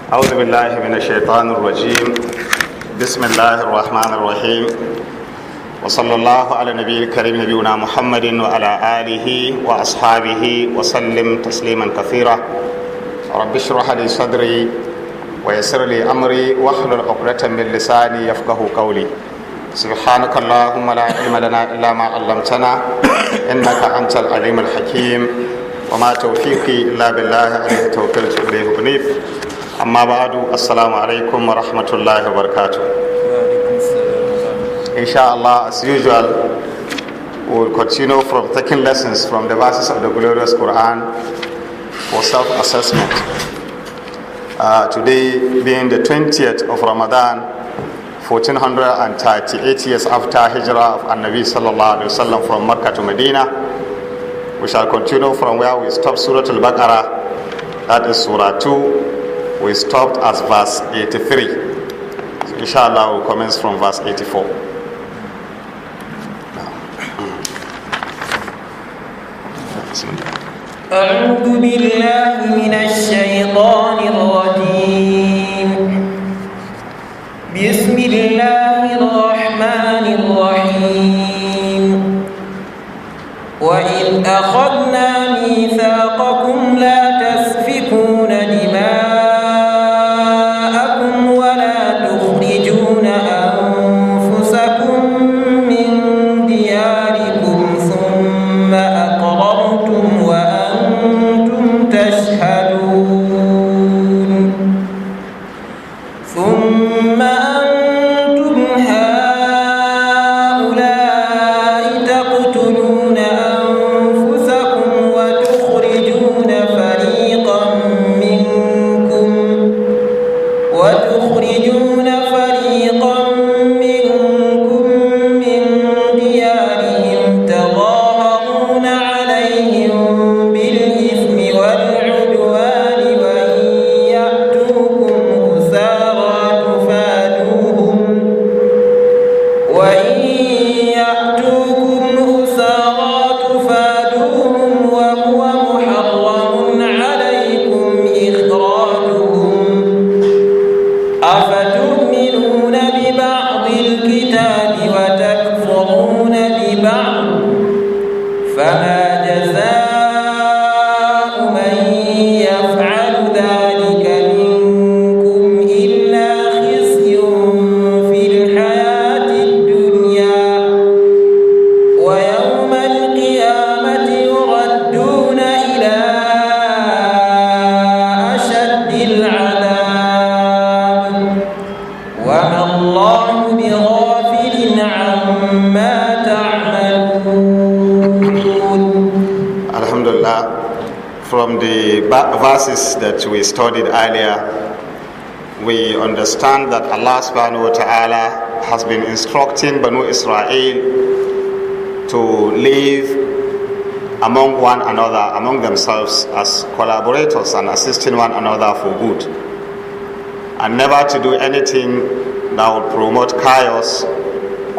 أعوذ بالله من الشيطان الرجيم. بسم الله الرحمن الرحيم. وصلى الله على النبي الكريم نبينا محمد وعلى آله وأصحابه وسلم تسليما كثيرا. رب اشرح لي صدري ويسر لي أمري واحلل عقدة من لساني يفقه قولي. سبحانك اللهم لا علم لنا إلا ما علمتنا إنك أنت العليم الحكيم وما توفيقي إلا بالله عليه توكلت إليه أنيب. أما بعد السلام عليكم ورحمة الله وبركاته. Inshallah, as usual, we will continue from taking lessons from the verses of the glorious Quran for self-assessment. Today being the 20th of Ramadan, 1438 years after Hijrah of An-Nabi sallallahu alaihi wasallam from Makkah to Medina, we shall continue from where we stopped Surah Al-Baqarah, that is Surah 2. We stopped at verse 83. So inshallah we'll commence from verse 84. أعوذ بالله من الشيطان الرجيم. بسم الله الرحمن الرحيم. وإذ أخذنا ميثاقكم لا تسفكون دماءكم ولا تخرجون أنفسكم من دياركم ثم أقررتم وأنتم تشهدون. ثم أنتم هؤلاء تقتلون أنفسكم وتخرجون فريقا منكم من ديارهم تظاهرون عليهم بالإثم والعدوان وإن يأتوكم أسارى تفادوهم وهو محرم عليكم إخراجهم. أفتؤمنون ببعض الكتاب وتكفرون ببعض فما جزاء من يفعل ذلك منكم إلا خزي في الحياة الدنيا ويوم القيامة يردون إلى أشد العذاب وما الله بغافل عما تعملون. Alhamdulillah, from the verses that we studied earlier, we understand that Allah subhanahu wa ta'ala has been instructing Banu Israel to live among one another, among themselves as collaborators and assisting one another for good, and never to do anything that would promote chaos,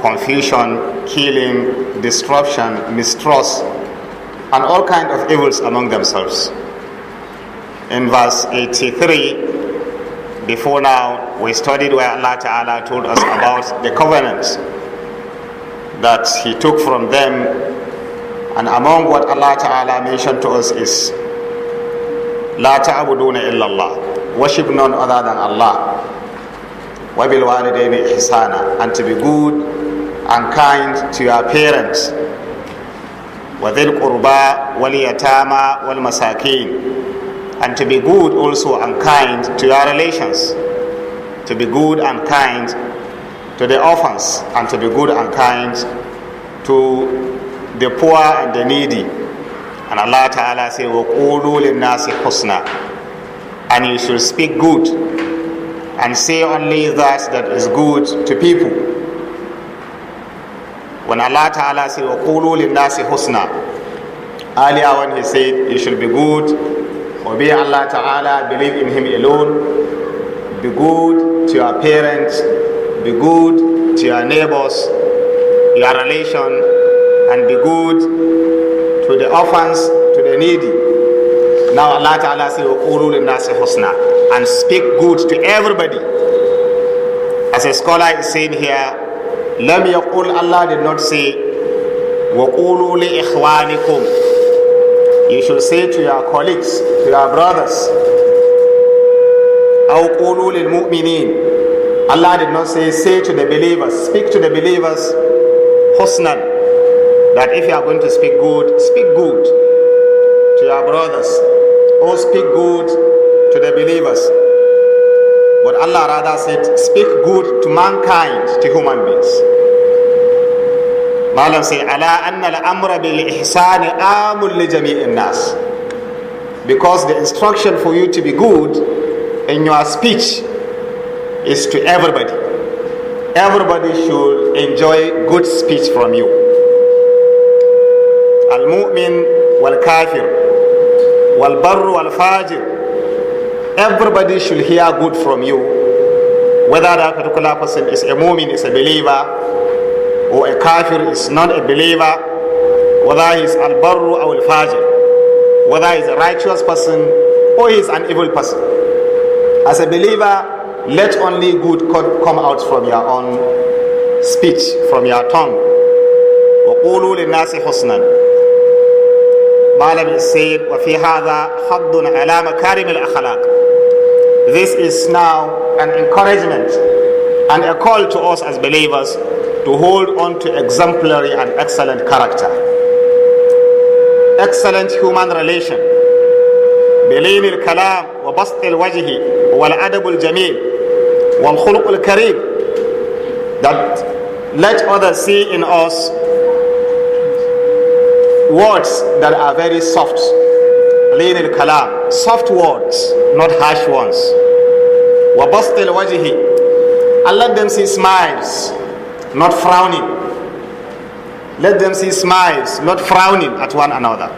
confusion, killing, disruption, mistrust, and all kinds of evils among themselves. In verse 83, before now, we studied where Allah Ta'ala told us about the covenant that He took from them, and among what Allah Ta'ala mentioned to us is La ta'buduna illallah, worship none other than Allah, wa bil walidayni ihsana, and to be good and kind to your parents, وَذِي الْقُرْبَى وَالْيَتَامَى وَالْمَسَاكِينَ, and to be good also and kind to your relations, to be good and kind to the orphans, and to be good and kind to the poor and the needy. And Allah Ta'ala says, وَقُولُوا لِلنَّاسِ حُسْنًا, and you should speak good and say only that is good to people. When Allah Ta'ala says, وَقُولُوا لِلنَّاسِ حُسْنًا, earlier when He said you should be good, obey Allah Ta'ala, believe in Him alone, be good to your parents, be good to your neighbors, your relation, and be good to the orphans, to the needy. Now Allah Ta'ala says, وَقُولُوا لِلنَّاسِ حُسْنًا, and speak good to everybody. As a scholar is saying here, لَمْ يَقُولْ, Allah did not say, وَقُولُوا لِإِخْوَانِكُمْ. You should say to your colleagues, to your brothers, أَوْ قُولُوا لِلْمُؤْمِنِينَ. Allah did not say to the believers, speak to the believers, husnan, that if you are going to speak good to your brothers, or speak good to the believers. But Allah rather said, speak good to mankind, to human beings. Malam say, ala anna al-amra bil ihsani amul li jami'in nas. Because the instruction for you to be good in your speech is to everybody. Everybody should enjoy good speech from you. Al-mu'min wal-kafir, wal-barru wal-fajir. Everybody should hear good from you. Whether that particular person is a mu'min, is a believer, or a kafir is not a believer, whether he is al-barru or al-fajir, whether he is a righteous person or he is an evil person. As a believer, let only good come out from your own speech, from your tongue. وَقُولُوا لِلنَّاسِ حُسْنًا. Malam is said, وَفِي هَذَا حَضٌّ عَلَى مَكَارِمِ الْأَخْلَاقِ. This is now an encouragement and a call to us as believers to hold on to exemplary and excellent character, excellent human relation, بلين الكلام وبسط الوجه والأدب الجميل والخلق الكريم. That let others see in us words that are very soft, بلين الكلام, soft words, not harsh ones, وبسط الوجه, and let them see smiles, not frowning. Let them see smiles, not frowning at one another.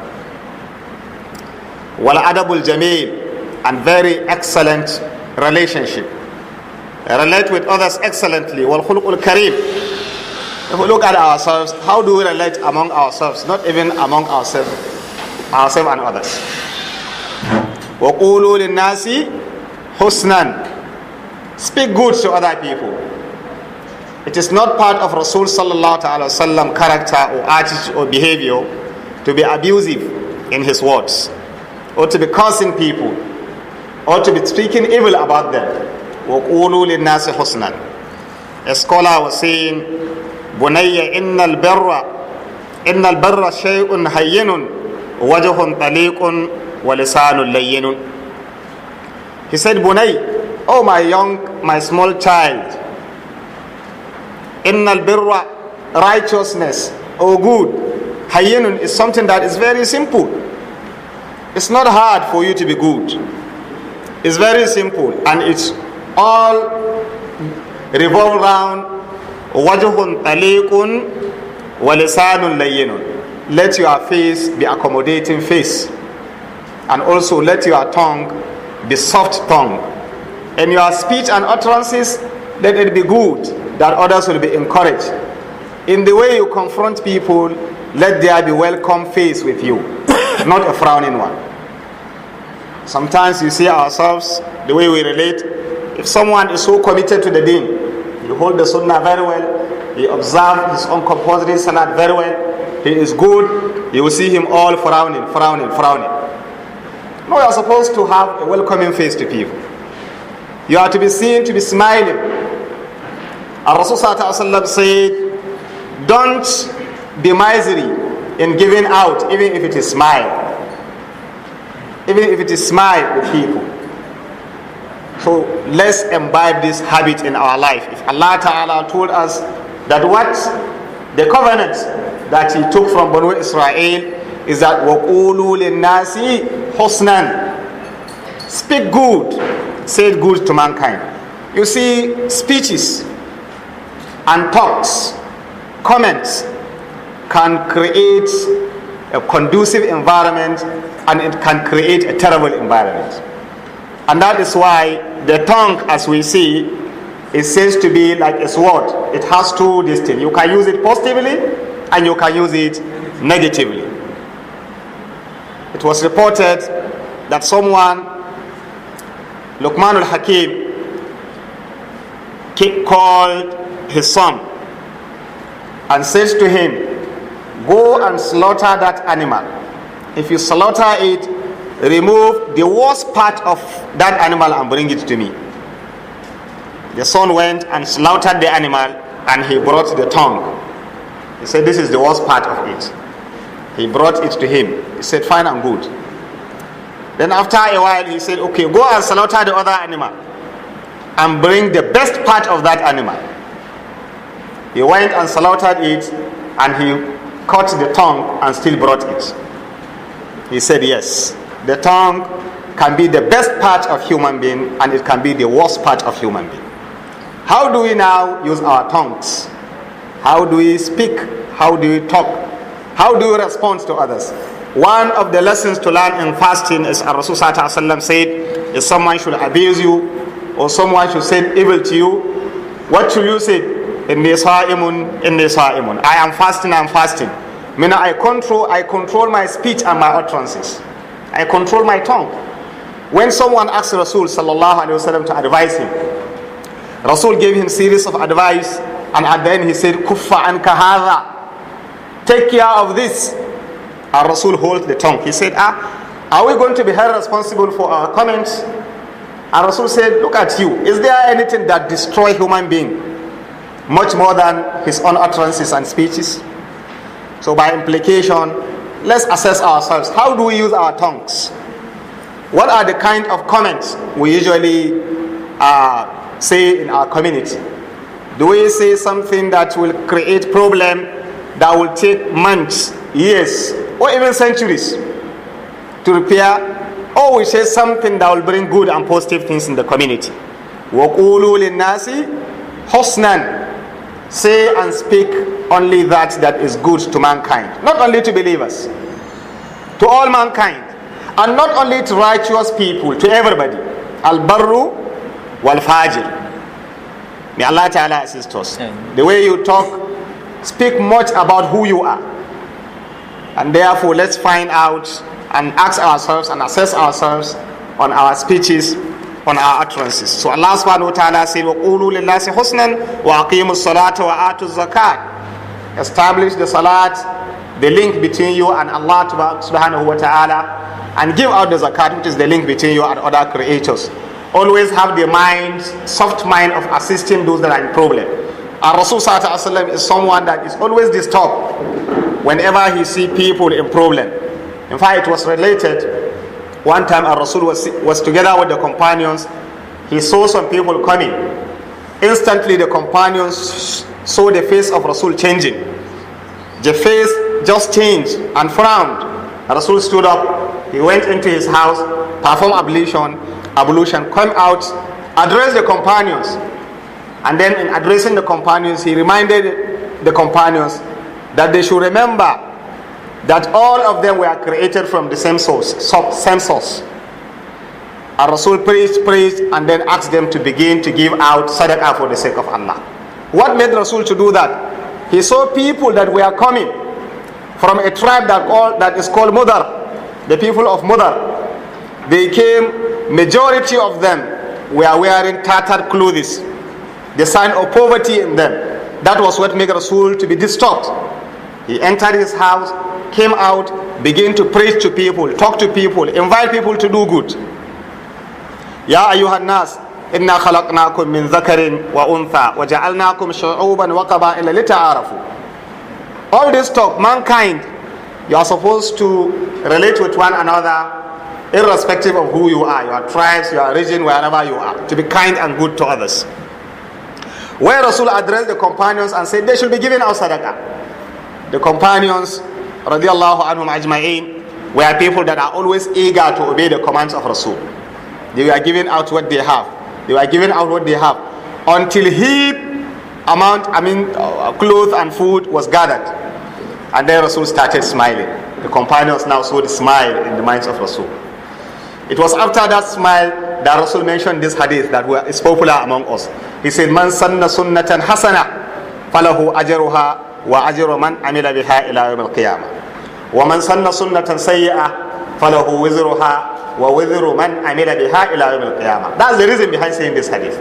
Wal adabul jameel, and very excellent relationship. Relate with others excellently. Wal khuluqul kareem. If we look at ourselves, how do we relate among ourselves? Not even among ourselves and others. Wa qulu lin nasi husnan. Speak good to other people. It is not part of Rasul sallallahu alaihi wasallam character or attitude or behavior to be abusive in his words, or to be cursing people, or to be speaking evil about them. وَقُولُوا لِلنَّاسِ حُسْنًا. A scholar was saying, بُنَيَّ إِنَّ الْبَرَّ شَيْءٌ هَيِّنٌ وَجْهٌ طَلِيقٌ وَلِسَانٌ لَيِّنٌ. He said, Bunay, oh my small child, Innal birra, righteousness or good, hayyinun, is something that is very simple. It's not hard for you to be good. It's very simple, and it's all revolved around wajhun taliqun wa lisanun layyinun. Let your face be accommodating face, and also let your tongue be soft tongue. In your speech and utterances, let it be good, that others will be encouraged. In the way you confront people, let there be welcome face with you, not a frowning one. Sometimes you see ourselves, the way we relate, if someone is so committed to the deen, he holds the sunnah very well, he observes his own compulsory salat very well, he is good, you will see him all frowning. No, you are supposed to have a welcoming face to people. You are to be seen to be smiling. And Rasul said, don't be miserly in giving out, even if it is smile. Even if it is smile with people. So let's imbibe this habit in our life. If Allah Ta'ala told us that what the covenant that He took from Banu Israel is that وَقُولُوا لِلنَّاسِ حُسْنًا. Speak good, say good to mankind. You see, speeches and talks, comments can create a conducive environment, and it can create a terrible environment. And that is why the tongue, as we see, is said to be like a sword. It has two destinies. You can use it positively and you can use it negatively. It was reported that someone, Luqman al-Hakim, called his son and says to him, go and slaughter that animal. If you slaughter it, remove the worst part of that animal and bring it to me. The son went and slaughtered the animal, and he brought the tongue. He said, this is the worst part of it. He brought it to him. He said, fine and good. Then after a while, he said, okay, go and slaughter the other animal and bring the best part of that animal. He went and slaughtered it, and he cut the tongue and still brought it. He said, yes, the tongue can be the best part of human being, and it can be the worst part of human being. How do we now use our tongues? How do we speak? How do we talk? How do we respond to others? One of the lessons to learn in fasting is Rasul ﷺ said, if someone should abuse you or someone should say evil to you, what should you say? Inni sa'imun, inni sa'imun. I am fasting, I am fasting. Meaning I control my speech and my utterances. I control my tongue. When someone asked Rasul ﷺ to advise him, Rasul gave him series of advice, and at the end he said, Kuffa anka hadha. Take care of this. And Rasul holds the tongue. He said, are we going to be held responsible for our comments? And Rasul said, look at you. Is there anything that destroys human being much more than his own utterances and speeches? So by implication, let's assess ourselves. How do we use our tongues? What are the kind of comments we usually say in our community? Do we say something that will create problem that will take months, years, or even centuries to repair? Or we say something that will bring good and positive things in the community? وَقُولُوا لِلنَّاسِ حُسْنًا. Say and speak only that is good to mankind. Not only to believers, to all mankind. And not only to righteous people, to everybody. Al-barru wal-fajir. May Allah Ta'ala assist us. The way you talk, speak much about who you are. And therefore, let's find out and ask ourselves and assess ourselves on our speeches, on our utterances. So Allah Subhanahu wa Ta'ala said, وَقُولُوا لِلنَّاسِ حُسْنًا وَأَقِيمُوا الصَّلَاةَ وَآتُوا الزَّكَاةَ. Establish the salat, the link between you and Allah Subhanahu wa Ta'ala, and give out the zakat, which is the link between you and other creators. Always have the mind, soft mind of assisting those that are in problem. Our Rasul Sallallahu Alaihi Wasallam is someone that is always disturbed whenever he see people in problem. In fact, it was related, one time our Rasul was together with the companions. He saw some people coming. Instantly the companions saw the face of Rasul changing. The face just changed and frowned. Rasul stood up. He went into his house, performed ablution, come out, addressed the companions. And then in addressing the companions, he reminded the companions that they should remember that all of them were created from the same source. And Rasul preached and then asked them to begin to give out sadaqah for the sake of Allah. What made Rasul to do that? He saw people that were coming from a tribe that is called Mudar, the people of Mudar. They came, majority of them were wearing tattered clothes, the sign of poverty in them. That was what made Rasul to be disturbed. He entered his house, came out, began to preach to people, talk to people, invite people to do good. Ya ayyuhan nas, inna khalaqnakum min dhakarin wa untha wa ja'alnakum shu'uban wa qaba'ila lita'arafu. All this talk, mankind, you are supposed to relate with one another irrespective of who you are, your tribes, your region, wherever you are, to be kind and good to others. Where Rasul addressed the companions and said they should be giving out sadaqah. The companions, radiallahu anhum ajma'in, were people that are always eager to obey the commands of Rasul. They were giving out what they have. They were giving out what they have until clothes and food was gathered. And then Rasul started smiling. The companions now saw the smile in the minds of Rasul. It was after that smile that Rasul mentioned this hadith that is popular among us. He said, Man sanna sunnatan hasana falahu ajruha wa ajru man amila biha ila yawm al-qiyamah. Wa man sanna sunnatan sayyi'ah falahu wizruha وَوِذْرُ مَنْ عَمِلَ بِهَا إِلَى يَوْمِ الْقِيَامَةِ. That's the reason behind saying this hadith.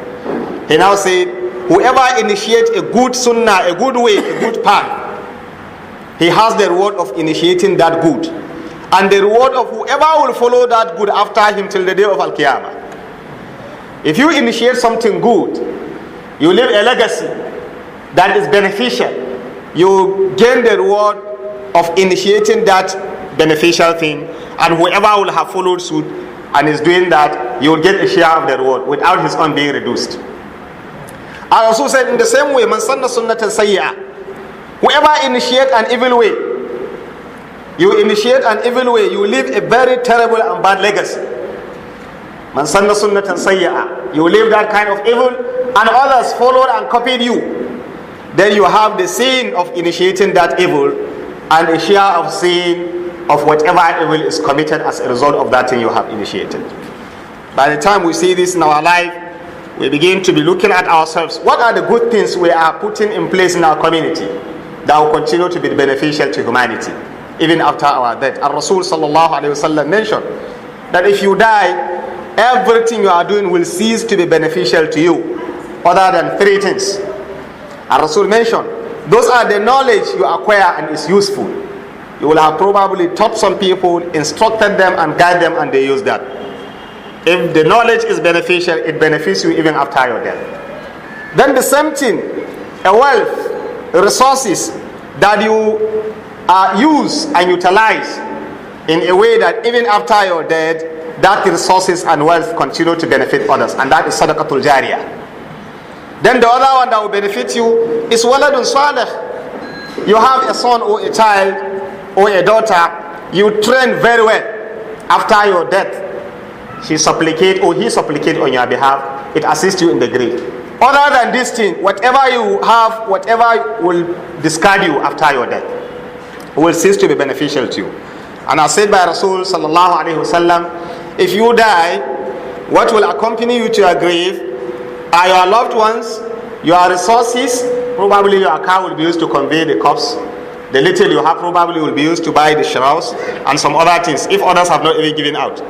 He now said, whoever initiates a good sunnah, a good way, a good path, he has the reward of initiating that good, and the reward of whoever will follow that good after him till the day of Al-Qiyamah. If you initiate something good, you leave a legacy that is beneficial, you gain the reward of initiating that beneficial thing, and whoever will have followed suit and is doing that, you will get a share of the reward without his own being reduced. I also said in the same way, man sanna sunnatan sayyi'ah, whoever initiates an evil way, you initiate an evil way, you leave a very terrible and bad legacy. Man sanna sunnatan sayyi'ah, you leave that kind of evil, and others followed and copied you. Then you have the sin of initiating that evil, and a share of sin of whatever evil is committed as a result of that thing you have initiated. By the time we see this in our life, we begin to be looking at ourselves. What are the good things we are putting in place in our community that will continue to be beneficial to humanity even after our death? And Rasul sallallahu alayhi wasallam mentioned that if you die, everything you are doing will cease to be beneficial to you other than three things. And Rasul mentioned those are the knowledge you acquire and is useful. You will have probably taught some people, instructed them and guided them, and they use that. If the knowledge is beneficial, it benefits you even after your death. Then the same thing, a wealth, resources that you use and utilize in a way that even after your death, that resources and wealth continue to benefit others, and that is sadaqatul jariyah. Then the other one that will benefit you is waladun salih. You have a son or a child or a daughter, you train very well. After your death, she supplicate or he supplicate on your behalf, it assists you in the grave. Other than this thing, whatever you have, whatever will discard you after your death, will cease to be beneficial to you. And as said by Rasul sallallahu alaihi wasallam, if you die, what will accompany you to your grave are your loved ones, your resources. Probably your car will be used to convey the corpse. The little you have probably will be used to buy the shrouds and some other things, if others have not even given out.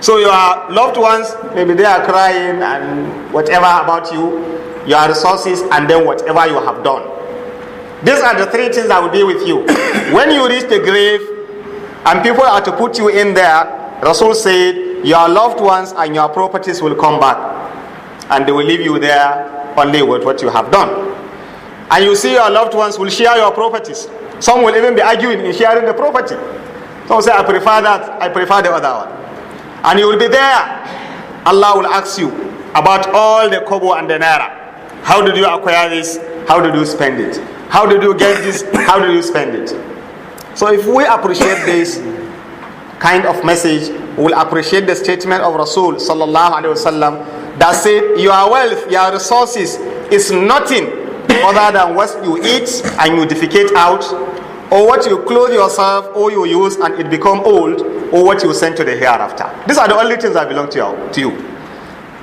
So your loved ones, maybe they are crying and whatever about you, your resources, and then whatever you have done. These are the three things that will be with you. When you reach the grave and people are to put you in there, Rasul said, your loved ones and your properties will come back, and they will leave you there only with what you have done. And you see your loved ones will share your properties. Some will even be arguing in sharing the property. Some say, I prefer that, I prefer the other one. And you will be there. Allah will ask you about all the kobo and the naira. How did you acquire this? How did you spend it? How did you get this? How did you spend it? So if we appreciate this kind of message, we will appreciate the statement of Rasul sallallahu alaihi wasallam that said, your wealth, your resources is nothing other than what you eat and you defecate out, or what you clothe yourself or you use and it become old, or what you send to the hereafter. These are the only things that belong to you.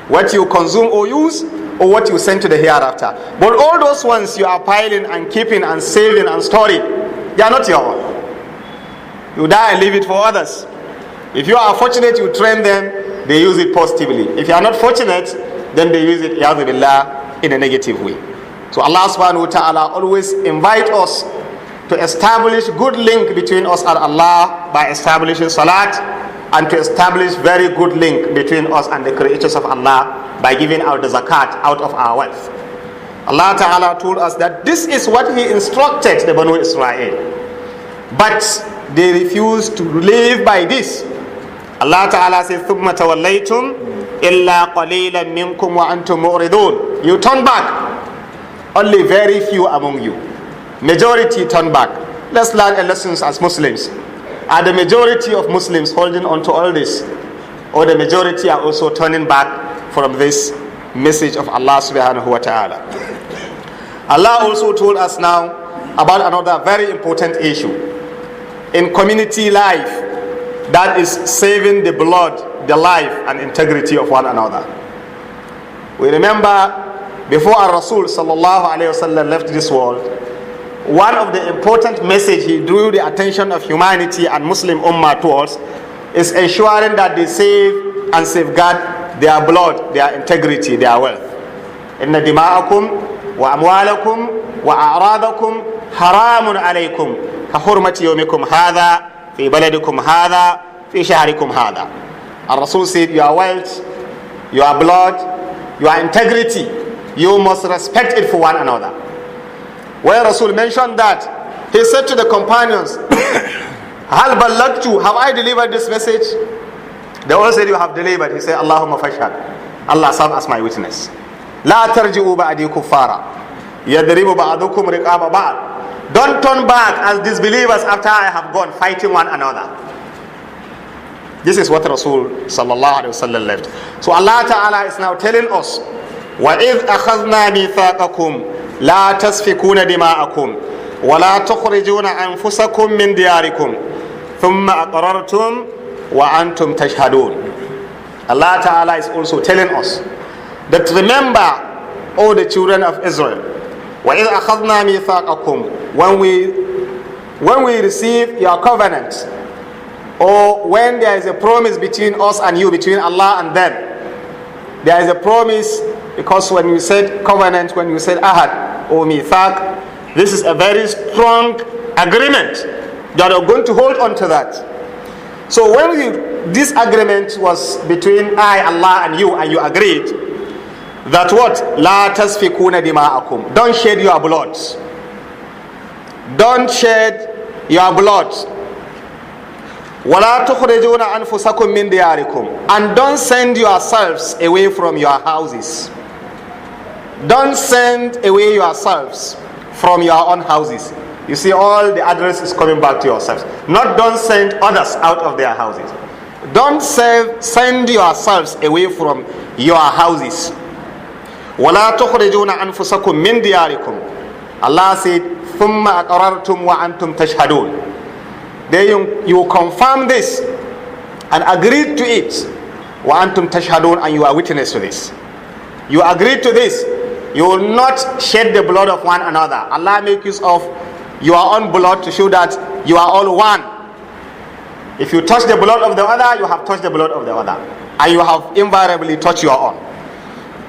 What you consume or use, or what you send to the hereafter. But all those ones you are piling and keeping and saving and storing, they are not your own. You die and leave it for others. If you are fortunate, you train them, they use it positively. If you are not fortunate, then they use it, ya'adhu billah, in a negative way. So Allah subhanahu wa ta'ala always invite us to establish good link between us and Allah by establishing salat, and to establish very good link between us and the creatures of Allah by giving out the zakat out of our wealth. Allah ta'ala told us that this is what He instructed the Banu Israel, but they refused to live by this. Allah ta'ala says, ثُمَّ تَوَلَّيْتُمْ إِلَّا قَلِيلًا مِنْكُمْ وَأَنْتُمْ مُعْرِضُونَ. You turn back, only very few among you. Majority turn back. Let's learn a lesson as Muslims. Are the majority of Muslims holding on to all this, or the majority are also turning back from this message of Allah subhanahu wa ta'ala? Allah also told us now about another very important issue in community life, that is saving the blood, the life and integrity of one another. We remember before our Rasul sallallahu alayhi wasallam left this world, one of the important message he drew the attention of humanity and Muslim ummah towards is ensuring that they save and safeguard their blood, their integrity, their wealth. Inna dima'akum wa amwalakum wa a'radakum haramun alaykum ka hurmati yawmikum hadha fi baladikum hadha fi shahrikum hadha. And Rasul said, your wealth, your blood, your integrity, you must respect it for one another. When Rasul mentioned that, he said to the companions, Hal ballagtu, have I delivered this message? They all said, you have delivered. He said, Allahumma fashhad. Allah serve as my witness. La tarji'u ba'di kuffara. Yadribu ba'dukum riqaba ba'd. Don't turn back as disbelievers after I have gone fighting one another. This is what Rasul sallallahu alaihi wasallam left. So Allah Ta'ala is now telling us, وَإِذْ أَخَذْنَا مِيثَاقَكُمْ لَا تَسْفِكُونَ دِمَاءَكُمْ وَلَا تُخْرِجُونَ أَنفُسَكُمْ مِنْ دِيَارِكُمْ ثُمَّ أَقْرَرْتُمْ وَأَنْتُمْ تَشْهَدُونَ. Allah Ta'ala is also telling us that remember, all the children of Israel, وَإِذْ أَخَذْنَا مِيثَاقَكُمْ, when we receive your covenant, or when there is a promise between us and you, between Allah and them, there is a promise, because when you said covenant, when you said ahad or mithaq, this is a very strong agreement that are going to hold on to that. So when this agreement was between I, Allah and you agreed that what? La tasfikuna dima'akum. Don't shed your blood. Don't shed your blood. وَلَا تُخْرِجُونَ أَنفُسَكُمْ مِنْ دِيَارِكُمْ. And don't send yourselves away from your houses. Don't send away yourselves from your own houses. You see, all the address is coming back to yourselves. Not don't send others out of their houses. Don't send yourselves away from your houses. وَلَا تُخْرِجُونَ أَنفُسَكُمْ مِنْ دِيَارِكُمْ. Allah said, ثُمَّ أَقْرَرْتُمْ وَأَنْتُمْ تَشْهَدُونَ. Then you confirm this and agreed to it. وَأَنْتُمْ تَشْهَدُونَ. And you are witness to this. You agreed to this. You will not shed the blood of one another. Allah make use of your own blood to show that you are all one. If you touch the blood of the other, you have touched the blood of the other, and you have invariably touched your own.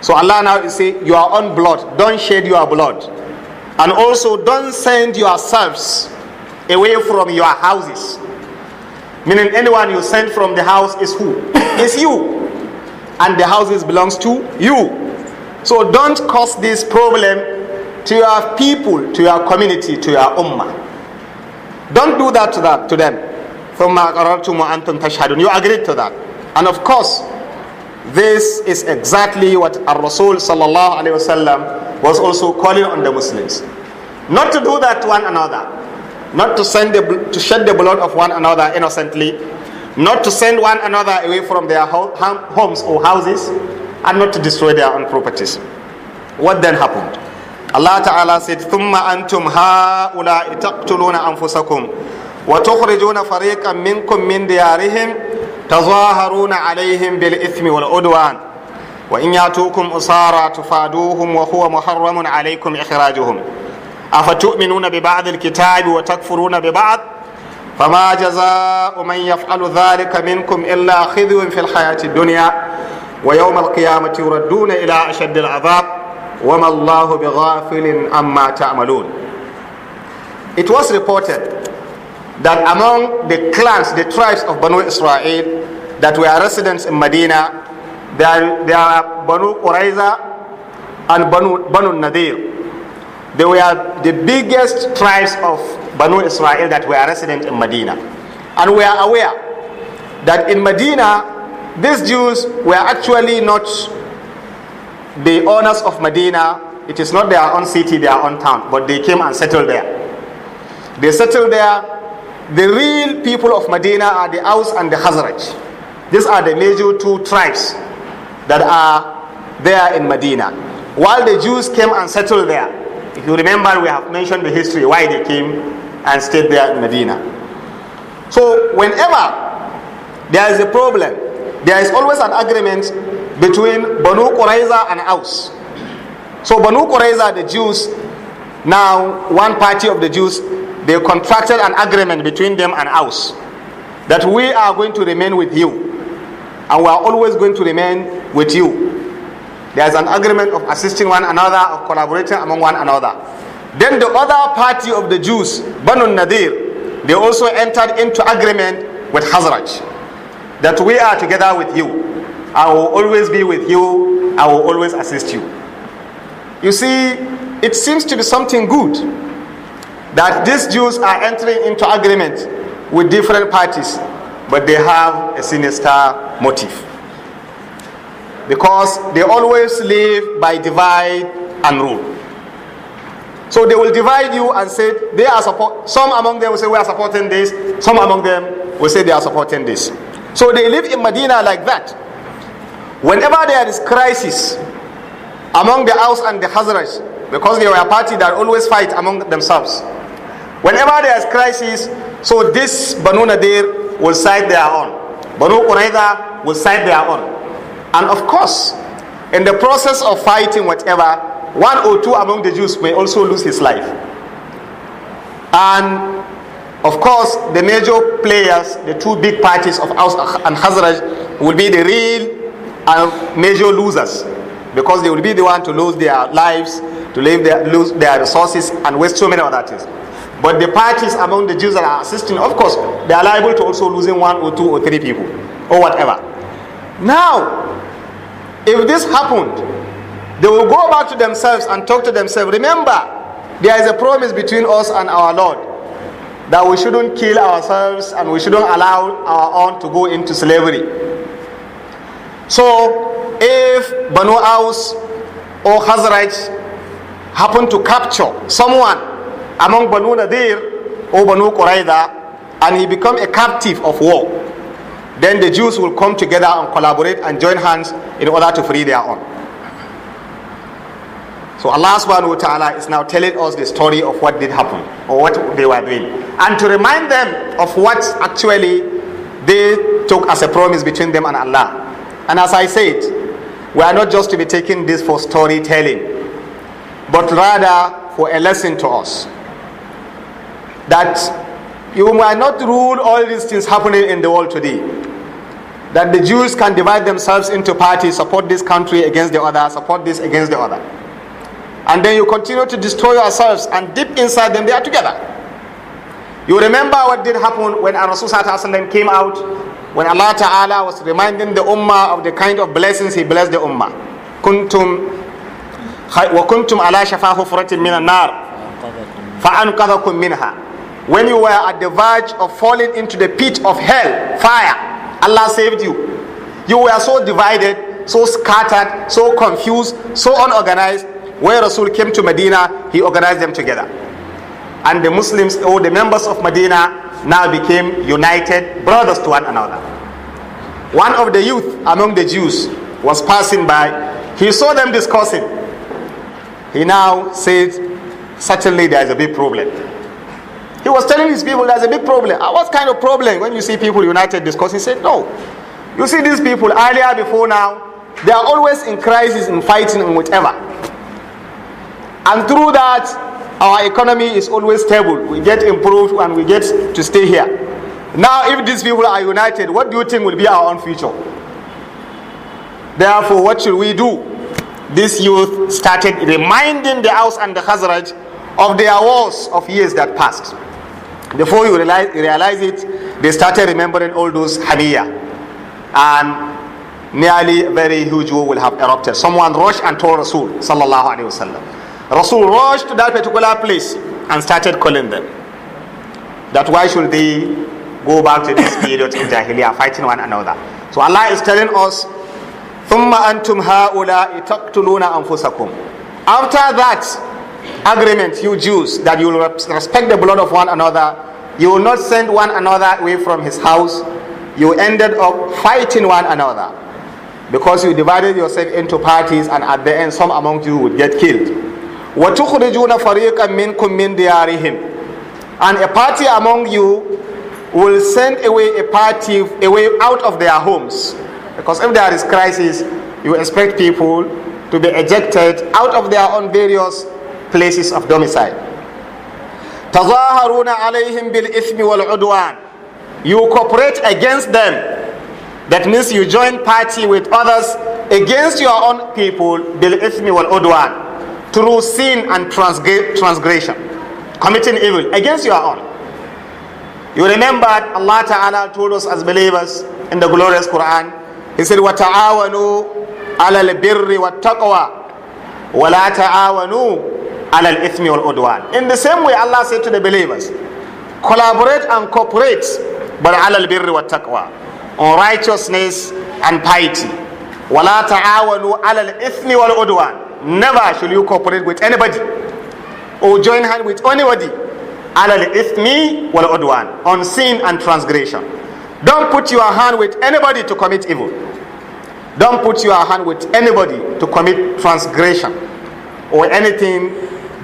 So Allah now is saying, your own blood, don't shed your blood. And also don't send yourselves away from your houses. Meaning anyone you send from the house is who? Is you. And the houses belongs to you. So don't cause this problem to your people, to your community, to your ummah. Don't do that to them. You agreed to that. And of course, this is exactly what Ar-Rasul sallallahu alayhi wasallam was also calling on the Muslims. Not to do that to one another. Not to shed the blood of one another innocently. Not to send one another away from their homes or houses. And not to destroy their own properties. What then happened? Allah Ta'ala said, ثُمَّ أَنْتُمْ هَؤُلَاءِ تَقْتُلُونَ أَنفُسَكُمْ وَتُخْرِجُونَ فَرِيقًا مِّنْكُمْ مِّنْ دِيَارِهِمْ تَظَاهَرُونَ عَلَيْهِمْ بِالْإِثْمِ وَالْعُدْوَانِ وَإِنْ يَأْتُوكُمْ أُسَارَىٰ تُفَادُوهُمْ وَهُوَ مُحَرَّمٌ عَلَيْكُمْ إِخْرَاجُهُمْ أَفَتُؤْمِنُونَ بِبَعْضِ الْكِتَابِ وَتَكْفُرُونَ بِبَعْضٍ فَمَا جَزَاءُ مَنْ يَفْعَلُ ذَلِكَ مِنْكُمْ إِلَّا خِزْيٌ فِي الْحَيَاةِ الدُّنْيَا وَيَوْمَ الْقِيَامَةِ يُرَدُّونَ إِلَىٰ أَشَدِّ الْعَذَابِ وَمَا اللَّهُ بِغَافِلٍ عَمَّا تَعْمَلُونَ. It was reported that among the clans, the tribes of Banu Israel that were residents in Medina, there are Banu Qurayza and Banu Nadir. They were the biggest tribes of Banu Israel that were resident in Medina. And we are aware that in Medina, these Jews were actually not the owners of Medina. It is not their own city, their own town, but they came and settled there. They settled there. The real people of Medina are the Aus and the Khazraj. These are the major two tribes that are there in Medina. While the Jews came and settled there, if you remember, we have mentioned the history why they came and stayed there in Medina. So whenever there is a problem, there is always an agreement between Banu Qurayza and Aus. So Banu Qurayza, the Jews, now one party of the Jews, they contracted an agreement between them and Aus. that we are going to remain with you, and we are always going to remain with you. There is an agreement of assisting one another, of collaborating among one another. Then the other party of the Jews, Banu Nadir, they also entered into agreement with Hazraj, that we are together with you. I will always be with you. I will always assist you. You see, it seems to be something good that these Jews are entering into agreement with different parties, but they have a sinister motive, because they always live by divide and rule. So they will divide you and say they are some among them will say we are supporting this, some among them will say they are supporting this. So they live in Medina like that. Whenever there is crisis among the Aus and the Hazraj, because they were a party that always fight among themselves, whenever there is crisis, so this Banu Nadir will side their own, Banu Qurayza will side their own. And of course, in the process of fighting whatever, one or two among the Jews may also lose his life. And of course, the major players, the two big parties of Aus and Hazraj, will be the real and major losers, because they will be the one to lose their lives, to lose their resources, and waste so many other things. But the parties among the Jews that are assisting, of course, they are liable to also losing one or two or three people, or whatever. Now, if this happened, they will go back to themselves and talk to themselves. Remember, there is a promise between us and our Lord that we shouldn't kill ourselves and we shouldn't allow our own to go into slavery. So, if Banu Aus or Hazraj happen to capture someone among Banu Nadir or Banu Qurayza and he become a captive of war, then the Jews will come together and collaborate and join hands in order to free their own. So Allah subhanahu wa ta'ala is now telling us the story of what did happen, or what they were doing, and to remind them of what actually they took as a promise between them and Allah. And as I said, we are not just to be taking this for storytelling, but rather for a lesson to us, that you might not rule all these things happening in the world today, that the Jews can divide themselves into parties, support this country against the other, support this against the other, and then you continue to destroy yourselves, and deep inside them they are together. You remember what did happen when Rasul came out, when Allah Ta'ala was reminding the Ummah of the kind of blessings He blessed the Ummah. Kuntum ala shafa hufratin minan nar fa'anqadhakum minha. When you were at the verge of falling into the pit of hell, fire, Allah saved you. You were so divided, so scattered, so confused, so unorganized. When Rasul came to Medina, he organized them together. And the Muslims, or the members of Medina, now became united brothers to one another. One of the youth among the Jews was passing by. He saw them discussing. He now said, certainly there is a big problem. He was telling his people there's a big problem. What kind of problem? When you see people united discussing, he said, no. You see these people earlier, before now, they are always in crisis, in fighting, and whatever. And through that, our economy is always stable. We get improved and we get to stay here. Now, if these people are united, what do you think will be our own future? Therefore, what should we do? This youth started reminding the Aus and the Khazraj of their wars of years that passed. Before you realize it, they started remembering all those Hamiyah. And nearly a very huge war will have erupted. Someone rushed and told Rasul sallallahu alaihi wasallam. Rasul rushed to that particular place and started calling them. That why should they go back to this period in Jahiliyyah, fighting one another? So Allah is telling us, ثُمَّ أَنْتُمْ هَؤُلَاءِ تَقْتُلُونَ أَنفُسَكُمْ. After that agreement, you Jews, that you will respect the blood of one another, you will not send one another away from his house, you ended up fighting one another, because you divided yourself into parties, and at the end some among you would get killed. وَتُخْرِجُونَ فَرِيقًا مِنْكُمْ مِنْ دِيَارِهِمْ. And a party among you will send away a party away out of their homes, because if there is crisis, you expect people to be ejected out of their own various places of domicile. تَظَاهَرُونَ عَلَيْهِمْ بِالْإِثْمِ وَالْعُدْوَانِ. you cooperate against them, that means you join party with others against your own people, bil ithmi wal udwan, through sin and transgression, committing evil against your own. You remember Allah Ta'ala told us as believers in the glorious Quran, He said, وَتَعَاوَنُوا عَلَى الْبِرِّ وَالتَّقْوَى وَلَا تَعَاوَنُوا عَلَى الْإِثْمِ وَالْعُدْوَانِ. In the same way, Allah said to the believers, collaborate and cooperate, but عَلَى الْبِرِّ وَالتَّقْوَى, on righteousness and piety. وَلَا تَعَاوَنُوا عَلَى الْإِثْمِ وَالْعُدْوَانِ. Never should you cooperate with anybody or join hand with anybody عَلَى الْإِثْمِ وَالْعُدْوَانِ, on sin and transgression. Don't put your hand with anybody to commit evil. Don't put your hand with anybody to commit transgression or anything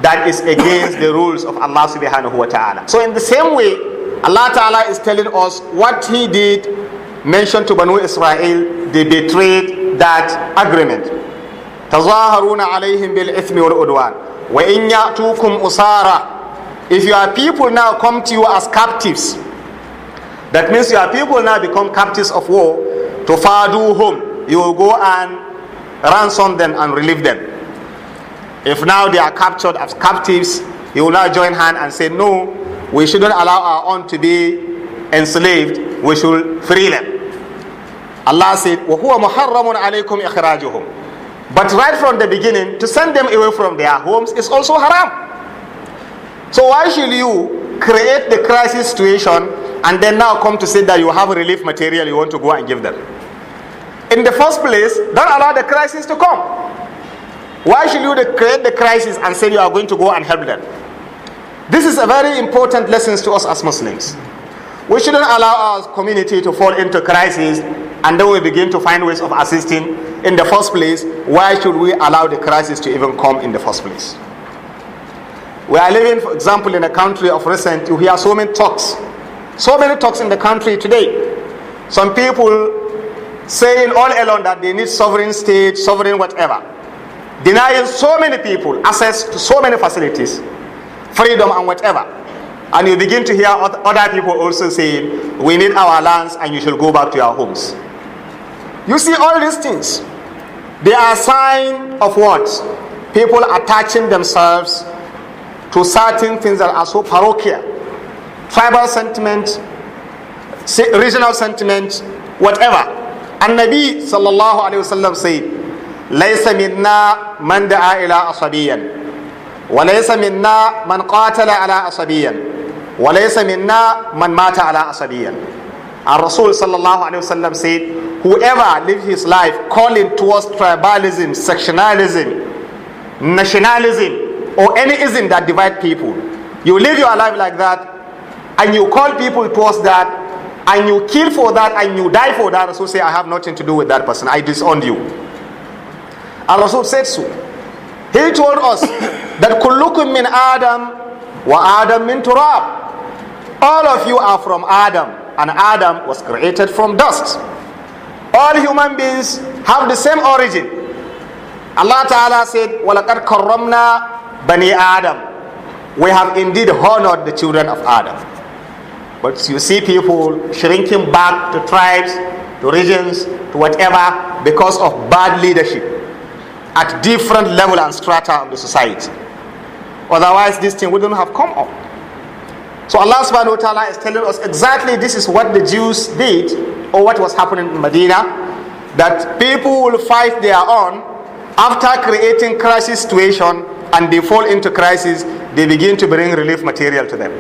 that is against the rules of Allah subhanahu wa ta'ala. So in the same way, Allah ta'ala is telling us what He did mention to Banu Israel. They betrayed that agreement. تَظَاهَرُونَ عَلَيْهِمْ بِالْإِثْمِ وَالْعُدْوَانِ وَإِنْ يَأْتُوكُمْ أُسَارًا. If your people now come to you as captives, that means your people now become captives of war, تُفَادُوهُمْ, you will go and ransom them and relieve them. If now they are captured as captives, you will now join hand and say, no, we shouldn't allow our own to be enslaved, we should free them. Allah said, وَهُوَ مُحَرَّمٌ عَلَيْكُمْ إِخْرَاجُهُمْ. But right from the beginning, to send them away from their homes is also haram. So why should you create the crisis situation and then now come to say that you have relief material you want to go and give them? In the first place, don't allow the crisis to come. Why should you create the crisis and say you are going to go and help them? This is a very important lesson to us as Muslims. We shouldn't allow our community to fall into crisis and then we begin to find ways of assisting. In the first place, why should we allow the crisis to even come in the first place? We are living, for example, in a country of recent, you hear so many talks in the country today. Some people saying all along that they need sovereign state, sovereign whatever, denying so many people access to so many facilities, freedom and whatever. And you begin to hear other people also saying, we need our lands and you should go back to your homes. You see all these things, they are a sign of what? People attaching themselves to certain things that are so parochial. Tribal sentiment, regional sentiment, whatever. And Nabi sallallahu alayhi wa sallam said, لَيْسَ مِنَّا مَنْ دَعَا إِلَىٰ أَصَبِيًّا وَلَيْسَ مِنَّا مَنْ قَاتَلَ عَلَىٰ أَصَبِيًّا وَلَيْسَ مِنَّا مَنْ مَاتَ عَلَىٰ أَصَبِيًّا. And Rasul sallallahu alayhi wa sallam said, whoever lives his life calling towards tribalism, sectionalism, nationalism, or any ism that divide people, you live your life like that and you call people towards that and you kill for that and you die for that, Rasul say, I have nothing to do with that person, I disowned you. And Rasul said so. He told us that kullukum min Adam wa Adam min turab. All of you are from Adam, and Adam was created from dust. All human beings have the same origin. Allah Ta'ala said, وَلَقَدْ كَرَّمْنَا بَنِي Adam. We have indeed honored the children of Adam. But you see people shrinking back to tribes, to regions, to whatever, because of bad leadership at different level and strata of the society. Otherwise, this thing wouldn't have come up. So Allah subhanahu wa ta'ala is telling us exactly this is what the Jews did, or what was happening in Medina, that people will fight their own. After creating crisis situation and they fall into crisis, they begin to bring relief material to them.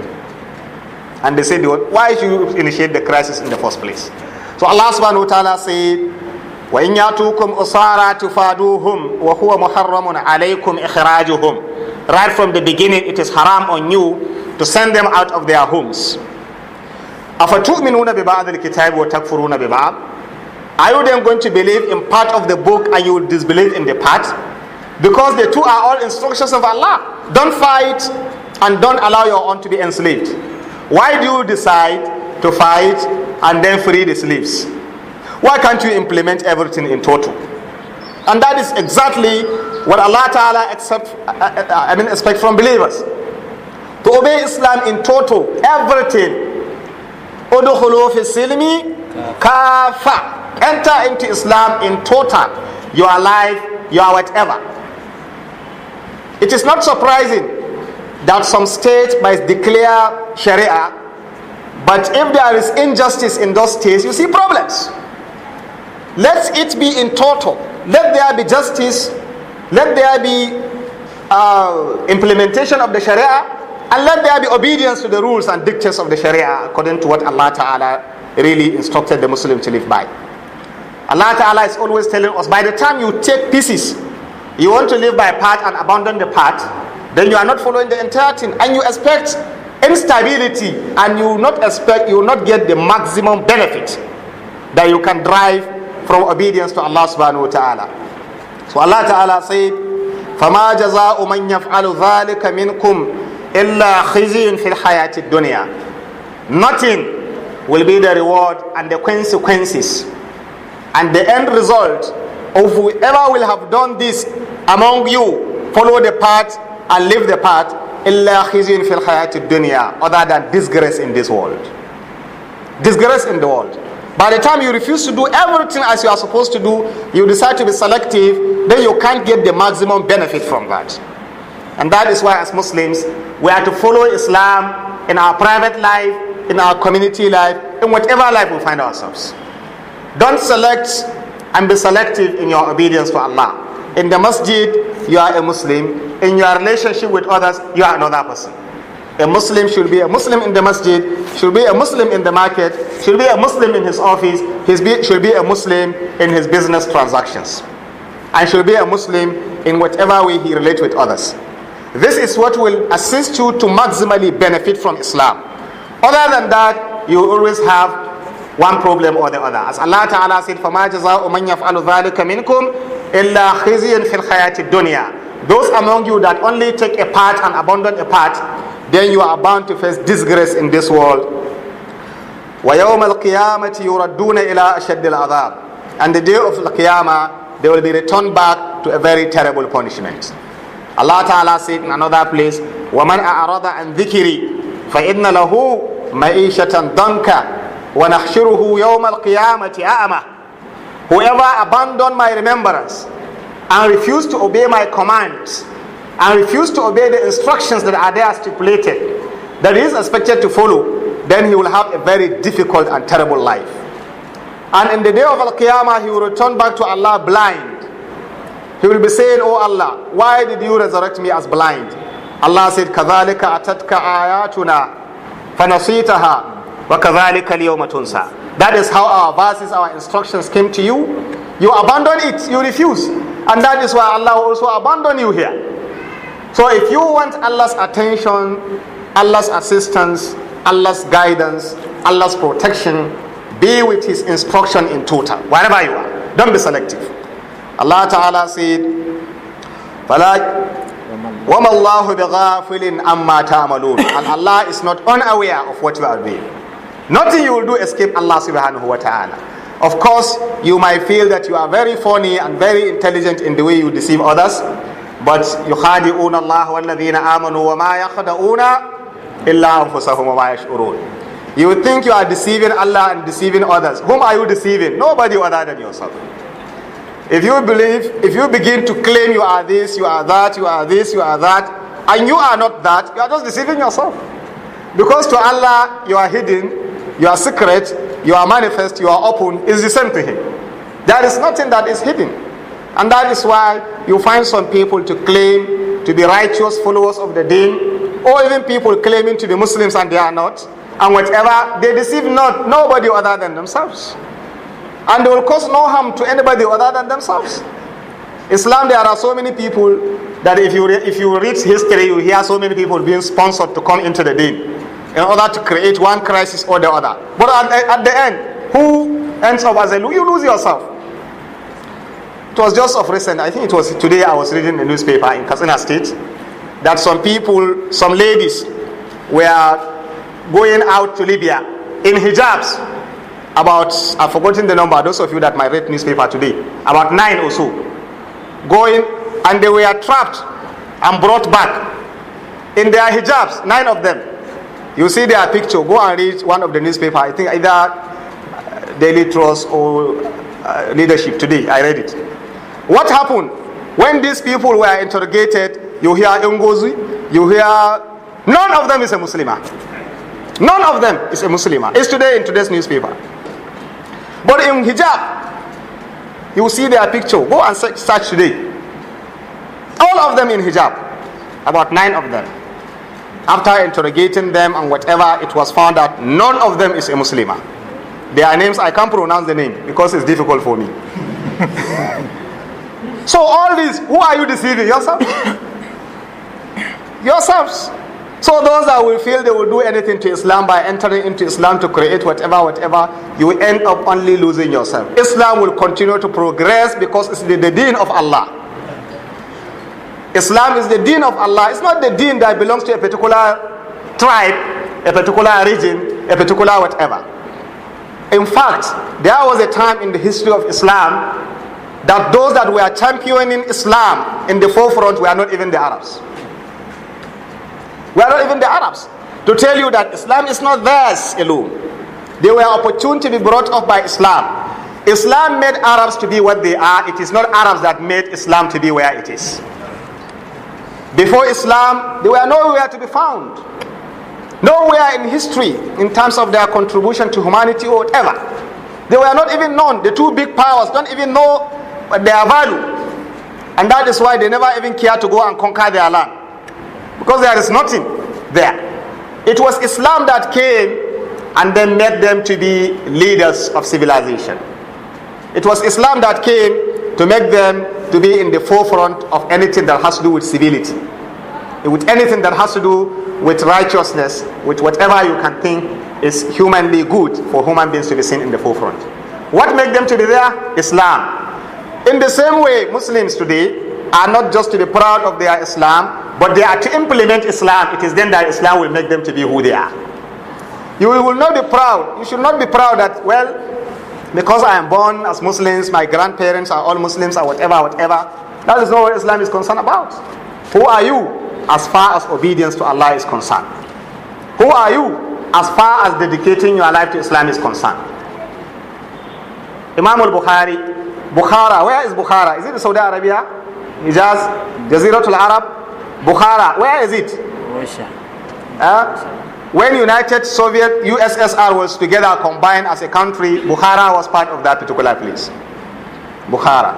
And they say, why should you initiate the crisis in the first place? So Allah subhanahu wa ta'ala said, وَإِنْ يَأْتُوكُمْ أُسَارَى تُفَادُوهُمْ وَهُوَ مُحَرَّمٌ عَلَيْكُمْ إِخْرَاجُهُمْ. Right from the beginning, it is haram on you to send them out of their homes. أَفَتُؤْمِنُونَ بِبَعْضِ الْكِتَابِ وَتَكْفُرُونَ بِبَعْضِ. Are you then going to believe in part of the book and you will disbelieve in the part? Because the two are all instructions of Allah. Don't fight and don't allow your own to be enslaved. Why do you decide to fight and then free the slaves? Why can't you implement everything in total? And that is exactly what Allah Ta'ala expects from believers. To obey Islam in total, everything. Udkhulu fi silmi kafa. Enter into Islam in total. Your life, your whatever. It is not surprising that some states might declare Sharia, but if there is injustice in those states, you see problems. Let it be in total. Let there be justice. Let there be implementation of the Sharia, and let there be obedience to the rules and dictates of the Sharia according to what Allah Ta'ala really instructed the Muslim to live by. Allah Ta'ala is always telling us, by the time you take pieces, you want to live by part and abandon the part, then you are not following the entire thing, and you expect instability, and you will not get the maximum benefit that you can derive from obedience to Allah subhanahu wa ta'ala. So Allah Ta'ala said, فَمَا جَزَاءُ مَنْ يَفْعَلُ ذَلِكَ مِنْكُمْ إِلَّا خِزْيٌ فِي الْحَيَاةِ الدُّنْيَا. Nothing will be the reward and the consequences and the end result of whoever will have done this among you, follow the path and live the path, إِلَّا خِزْيٌ فِي الْحَيَاةِ الدُّنْيَا, other than disgrace in this world. Disgrace in the world. By the time you refuse to do everything as you are supposed to do, you decide to be selective, then you can't get the maximum benefit from that. And that is why as Muslims, we are to follow Islam in our private life, in our community life, in whatever life we find ourselves. Don't select and be selective in your obedience to Allah. In the masjid, you are a Muslim. In your relationship with others, you are another person. A Muslim should be a Muslim in the masjid, should be a Muslim in the market, should be a Muslim in his office, should be a Muslim in his business transactions, and should be a Muslim in whatever way he relates with others. This is what will assist you to maximally benefit from Islam. Other than that, you always have one problem or the other. As Allah Ta'ala said, فَمَا جَزَاءُ مَنْ يَفْعَلُ ذَلِكَ مِنْكُمْ إِلَّا خِزْيٌ فِي الْحَيَاةِ الدُّنْيَا. Those among you that only take a part and abandon a part, then you are bound to face disgrace in this world. وَيَوْمَ الْقِيَامَةِ يُرَدُّونَ إِلَىٰ أَشَدِّ الْعَذَابِ. And the day of Al-Qiyamah, they will be returned back to a very terrible punishment. Allah Ta'ala said in another place, وَمَنْ أَعْرَضَ عَنْ ذِكِرِي فَإِنَّ لَهُ مَعِيشَةً ضَنْكًا وَنَحْشُرُهُ يَوْمَ الْقِيَامَةِ أَعْمَى. Whoever abandoned my remembrance and refused to obey my commands and refused to obey the instructions that are there stipulated, that he is expected to follow, then he will have a very difficult and terrible life. And in the day of Al-Qiyamah, he will return back to Allah blind. He will be saying, "Oh Allah, why did you resurrect me as blind?" Allah said, كَذَلِكَ أَتَتْكَ آيَاتُنَا فَنَسِيتَهَا وَكَذَلِكَ الْيَوْمَ تُنْسَى. That is how our verses, our instructions came to you. You abandon it, you refuse. And that is why Allah will also abandon you here. So if you want Allah's attention, Allah's assistance, Allah's guidance, Allah's protection, be with His instruction in total, wherever you are. Don't be selective. Allah Ta'ala said, وَمَا اللَّهُ بِغَافِلٍ أَمَّا تَعْمَلُونَ. And Allah is not unaware of what you are doing. Nothing you will do escape Allah subhanahu wa ta'ala. Of course, you might feel that you are very funny and very intelligent in the way you deceive others, but يُخَادِعُونَ اللَّهَ وَالَّذِينَ آمَنُوا وَمَا يَخْدَعُونَ إِلَّا أَنفُسَهُمْ وَمَا يَشْعُرُونَ. You would think you are deceiving Allah and deceiving others. Whom are you deceiving? Nobody other than yourself. If you begin to claim you are this, you are that, you are this, you are that, and you are not that, you are just deceiving yourself. Because to Allah, you are hidden, you are secret, you are manifest, you are open, is the same to Him. There is nothing that is hidden. And that is why you find some people to claim to be righteous followers of the deen, or even people claiming to be Muslims and they are not, and whatever, they deceive nobody other than themselves. And they will cause no harm to anybody other than themselves. Islam, there are so many people that if you read history, you hear so many people being sponsored to come into the deen in order to create one crisis or the other. But at the end, who ends up as a loser? You lose yourself. It was just of recent, I think it was today, I was reading the newspaper in Katsina State, that some ladies were going out to Libya in hijabs. I've forgotten the number, those of you that might read newspaper today, about 9 or so, going, and they were trapped and brought back in their hijabs, 9 of them. You see their picture. Go and read one of the newspaper. I think either Daily Trust or Leadership Today. I read it. What happened when these people were interrogated? You hear Yankuzo. You hear none of them is a Muslimah. None of them is a Muslimah. It's today in today's newspaper. But in hijab, you see their picture. Go and search today. All of them in hijab. About 9 of them. After interrogating them and whatever, it was found that none of them is a Muslimah. Their names, I can't pronounce the name because it's difficult for me. So all these, who are you deceiving? Yourself? Yourselves. So those that will feel they will do anything to Islam by entering into Islam to create whatever, you will end up only losing yourself. Islam will continue to progress because it's the deen of Allah. Islam is the deen of Allah. It's not the deen that belongs to a particular tribe, a particular region, a particular whatever. In fact, there was a time in the history of Islam that those that were championing Islam in the forefront were not even the Arabs. We are not even the Arabs. To tell you that Islam is not theirs alone. They were opportune to be brought up by Islam. Islam made Arabs to be what they are. It is not Arabs that made Islam to be where it is. Before Islam, they were nowhere to be found. Nowhere in history in terms of their contribution to humanity or whatever. They were not even known. The two big powers don't even know their value. And that is why they never even care to go and conquer their land. Because there is nothing there. It was Islam that came and then made them to be leaders of civilization. It was Islam that came to make them to be in the forefront of anything that has to do with civility. With anything that has to do with righteousness, with whatever you can think is humanly good for human beings to be seen in the forefront. What makes them to be there? Islam. In the same way, Muslims today are not just to be proud of their Islam, but they are to implement Islam. It is then that Islam will make them to be who they are. You will not be proud. You should not be proud that, well, because I am born as Muslims, my grandparents are all Muslims or whatever. That is not what Islam is concerned about. Who are you as far as obedience to Allah is concerned? Who are you as far as dedicating your life to Islam is concerned? Imam al-Bukhari, Bukhara, where is Bukhara? Is it in Saudi Arabia? Hijaz, Jaziratul Arab? Bukhara, where is it? Russia. When United Soviet USSR was together combined as a country, Bukhara was part of that particular place. Bukhara.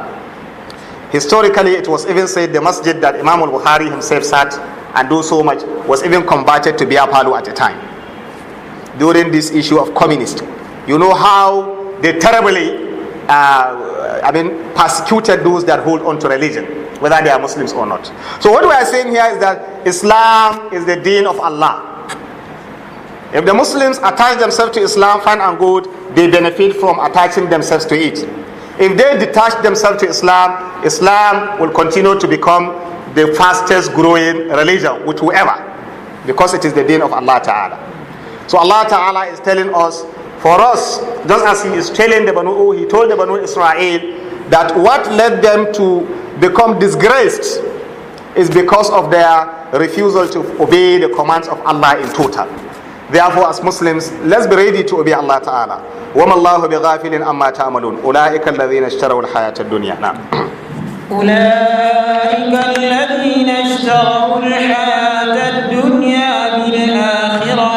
Historically, it was even said the masjid that Imam al-Bukhari himself sat and do so much was even converted to beer parlor at a time. During this issue of communist. You know how they terribly persecuted those that hold on to religion, whether they are Muslims or not. So what we are saying here is that Islam is the deen of Allah. If the Muslims attach themselves to Islam, fine and good, they benefit from attaching themselves to it. If they detach themselves to Islam, Islam will continue to become the fastest growing religion with whoever, because it is the deen of Allah Ta'ala. So Allah Ta'ala is telling us, for us, just as He is telling He told the Banu Israel that what led them to become disgraced is because of their refusal to obey the commands of Allah in total. Therefore, as Muslims, let's be ready to obey Allah Ta'ala. وَمَا اللَّهُ بِغَافِلٍ أَمَّا تَعْمَلُونَ أُولَٰئِكَ الَّذِينَ اشْتَرَوُا الْحَيَاةَ الدُّنْيَا. أولئك الذين اشتروا الحياة الدنيا بالآخرة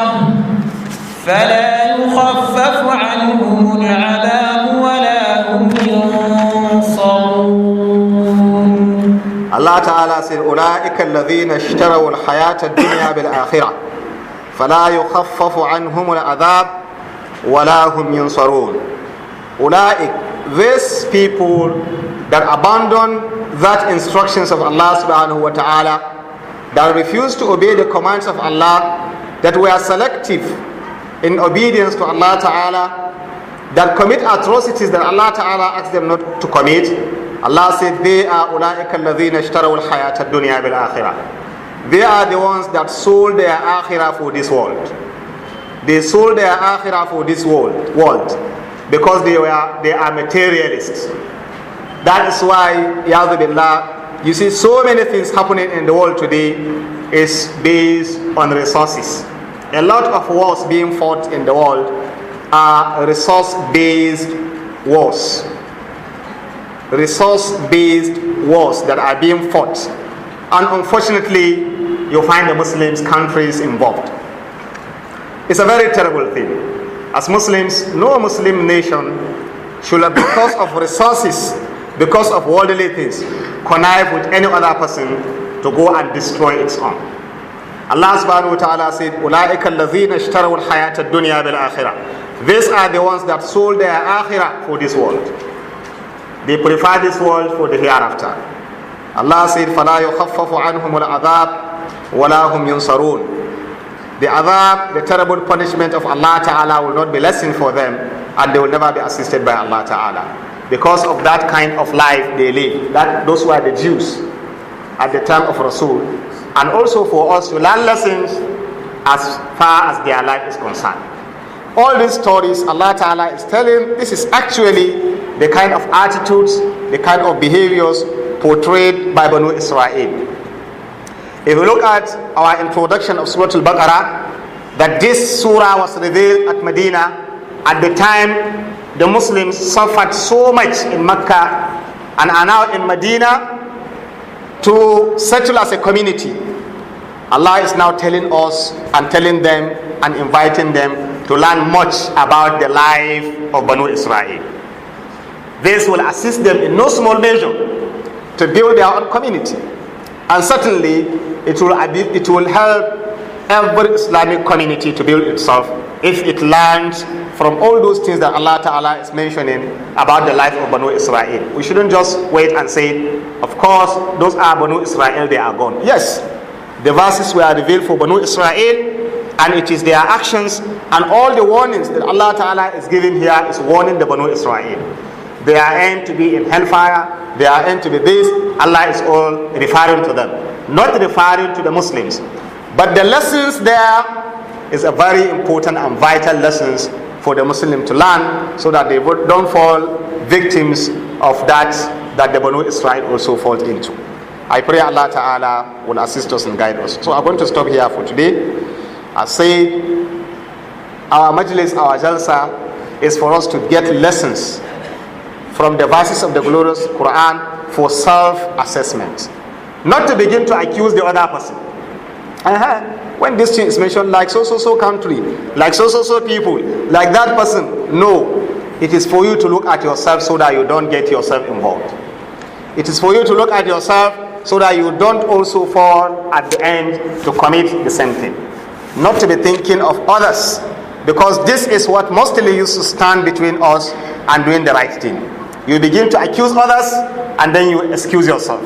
فلا يخفف عنهم العذاب ولا هم ينصرون. Allah Ta'ala said, أُولَٰئِكَ الَّذِينَ اشْتَرَوُا الْحَيَاةَ الدُّنْيا بِالْآخِرَةِ فَلَا يُخَفَّفُ عَنْهُمُ الْعَذَابُ وَلَا هُمْ يُنصَرُونَ. أُولَٰئِكَ, these people that abandon that instructions of Allah subhanahu wa ta'ala, that refuse to obey the commands of Allah, that were selective in obedience to Allah ta'ala, that commit atrocities that Allah ta'ala asked them not to commit. Allah said, they are أُولَٰئِكَ الَّذِينَ اشْتَرَوُا الْحَيَاةَ الدُّنْيَا بِالْآخِرَةِ. They are the ones that sold their akhirah for this world. They sold their akhirah for this world because they are materialists. That is why, Ya'udhu Billah, you see so many things happening in the world today is based on resources. a lot of wars being fought in the world are resource-based wars. Resource-based wars that are being fought. And unfortunately, you find the Muslims countries involved. It's a very terrible thing. As Muslims, no Muslim nation should have, because of resources, because of worldly things, connive with any other person to go and destroy its own. Allah subhanahu wa ta'ala said, أُولَٰئِكَ الَّذِينَ اشْتَرَوُا الْحَيَاةَ الدُّنْيَا بِالْآخِرَةِ. These are the ones that sold their akhirah for this world. They prefer this world for the hereafter. Allah said, فَلَا يُخَفَّفُ عَنْهُمُ الْعَذَابُ وَلَا هُمْ يُنصَرُونَ. The adhab, the terrible punishment of Allah Ta'ala will not be lessened for them, and they will never be assisted by Allah Ta'ala. Because of that kind of life they live. Those were the Jews at the time of Rasul. And also for us to learn lessons as far as their life is concerned. All these stories Allah Ta'ala is telling, this is actually the kind of attitudes, the kind of behaviors portrayed by Banu Israel. If we look at our introduction of Surah Al-Baqarah, that this surah was revealed at Medina at the time the Muslims suffered so much in Mecca and are now in Medina to settle as a community. Allah is now telling us and telling them and inviting them to learn much about the life of Banu Israel. This will assist them in no small measure to build their own community. And certainly, it will help every Islamic community to build itself if it learns from all those things that Allah Ta'ala is mentioning about the life of Banu Israel. We shouldn't just wait and say, of course, those are Banu Israel, they are gone. Yes, the verses were revealed for Banu Israel, and it is their actions and all the warnings that Allah Ta'ala is giving here is warning the Banu Israel. They are aimed to be in hellfire, they are aimed to be this. Allah is all referring to them, not referring to the Muslims. But the lessons there is a very important and vital lessons for the Muslim to learn, so that they don't fall victims of that the Banu Israel also fall into. I pray Allah Ta'ala will assist us and guide us. So I'm going to stop here for today. I say our majlis, our jalsa is for us to get lessons from the verses of the glorious Quran for self-assessment. Not to begin to accuse the other person. When this thing is mentioned, like so country, like so people, like that person. No. It is for you to look at yourself so that you don't get yourself involved. It is for you to look at yourself so that you don't also fall at the end to commit the same thing. Not to be thinking of others, because this is what mostly used to stand between us and doing the right thing. You begin to accuse others and then you excuse yourself.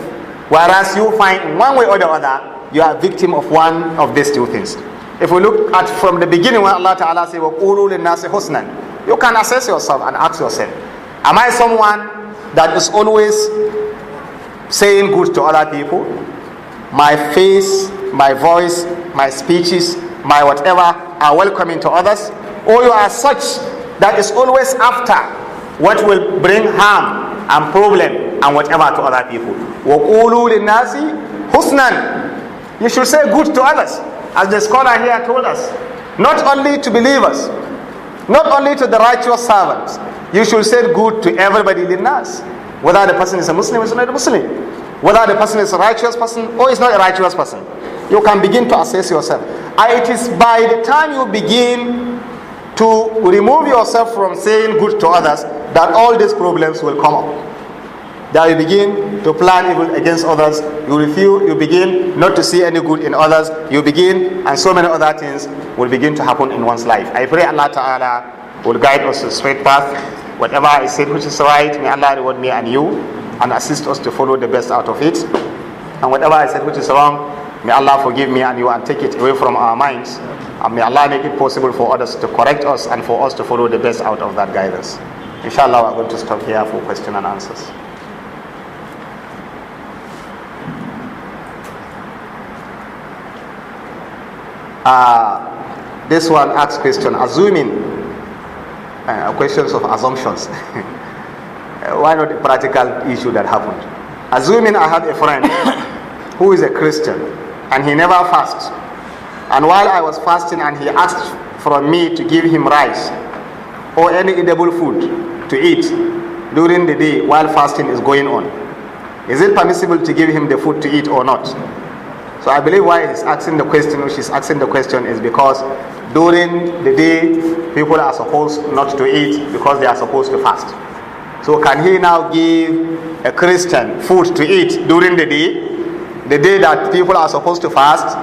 Whereas you find one way or the other, you are a victim of one of these two things. If we look at from the beginning when Allah Ta'ala says, وَقُولُوا لِلنَّاسِ حُسْنًا, you can assess yourself and ask yourself, am I someone that is always saying good to other people? My face, my voice, my speeches, my whatever are welcoming to others? Or you are such that is always after what will bring harm and problem and whatever to other people? وَقُولُوا لِلنَّاسِ حُسْنًا, you should say good to others, as the scholar here told us. Not only to believers, not only to the righteous servants, you should say good to everybody in us, whether the person is a Muslim or is not a Muslim, whether the person is a righteous person or is not a righteous person. You can begin to assess yourself. And it is by the time you begin to remove yourself from saying good to others that all these problems will come up. That you begin to plan evil against others, you begin not to see any good in others, you begin, and so many other things will begin to happen in one's life. I pray Allah Ta'ala will guide us to the straight path. Whatever I said which is right, may Allah reward me and you, and assist us to follow the best out of it. And whatever I said which is wrong, may Allah forgive me and you and take it away from our minds. And may Allah make it possible for others to correct us and for us to follow the best out of that guidance. Inshallah, we're going to stop here for question and answers. This one asks question, assuming questions of assumptions. Why not a practical issue that happened? Assuming I have a friend who is a Christian and he never fasts and while I was fasting and he asked from me to give him rice or any edible food to eat during the day while fasting is going on, is it permissible to give him the food to eat or not? So I believe why he's asking the question, or she's asking the question, is because during the day people are supposed not to eat because they are supposed to fast. So can he now give a Christian food to eat during the day that people are supposed to fast?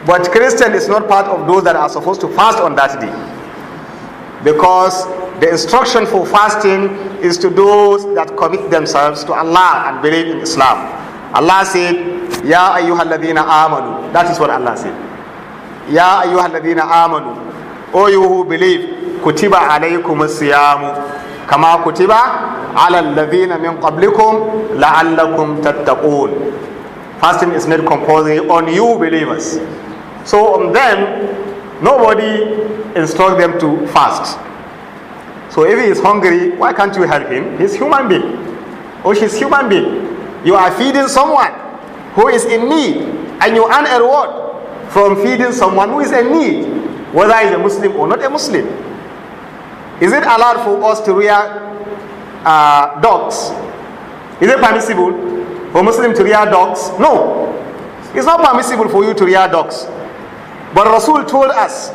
But Christian is not part of those that are supposed to fast on that day, because the instruction for fasting is to those that commit themselves to Allah and believe in Islam. Allah said, Ya ayyuhalladhina amanu. That is what Allah said. Ya ayyuhalladhina amanu. O you who believe, kutiba alaykum as-siyamu kama kutiba ala alladhina min qablikum la'allakum tattaqun. Fasting is made compulsory on you believers. So on them, nobody instructs them to fast. So if he is hungry, why can't you help him? He's human being, or she's human being. You are feeding someone who is in need, and you earn a reward from feeding someone who is in need, whether he is a Muslim or not a Muslim. Is it allowed for us to rear dogs? Is it permissible for Muslims to rear dogs? No. It's not permissible for you to rear dogs. But Rasul told us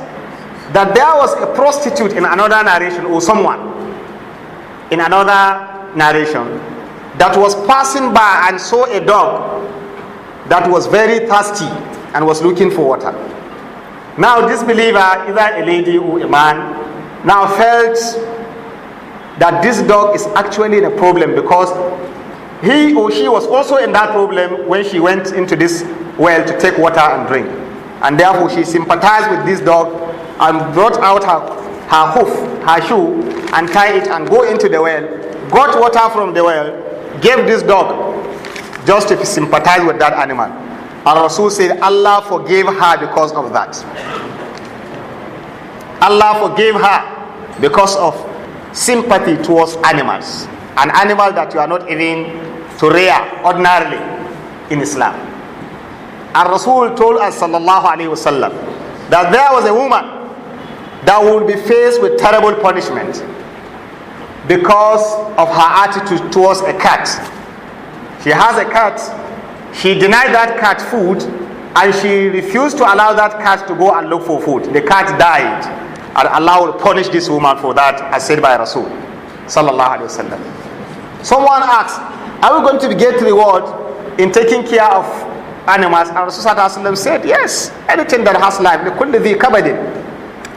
that there was a prostitute in another narration, or someone in another narration, that was passing by and saw a dog that was very thirsty and was looking for water. Now this believer, either a lady or a man, now felt that this dog is actually in a problem, because he or she was also in that problem when she went into this well to take water and drink. And therefore she sympathized with this dog and brought out her hoof, her shoe, and tied it and go into the well, got water from the well, gave this dog just to sympathize with that animal. And Rasul said Allah forgave her because of that. Allah forgave her because of sympathy towards animals. An animal that you are not even to rear ordinarily in Islam. And Rasul told us sallallahu alaihi wasallam that there was a woman that would be faced with terrible punishment because of her attitude towards a cat. She has a cat, she denied that cat food, and she refused to allow that cat to go and look for food. The cat died, and Allah will punish this woman for that, as said by Rasul sallallahu alaihi wasallam. Someone asked, are we going to get reward in taking care of animals? And Rasul sallallahu alaihi wasallam said, yes, anything that has life,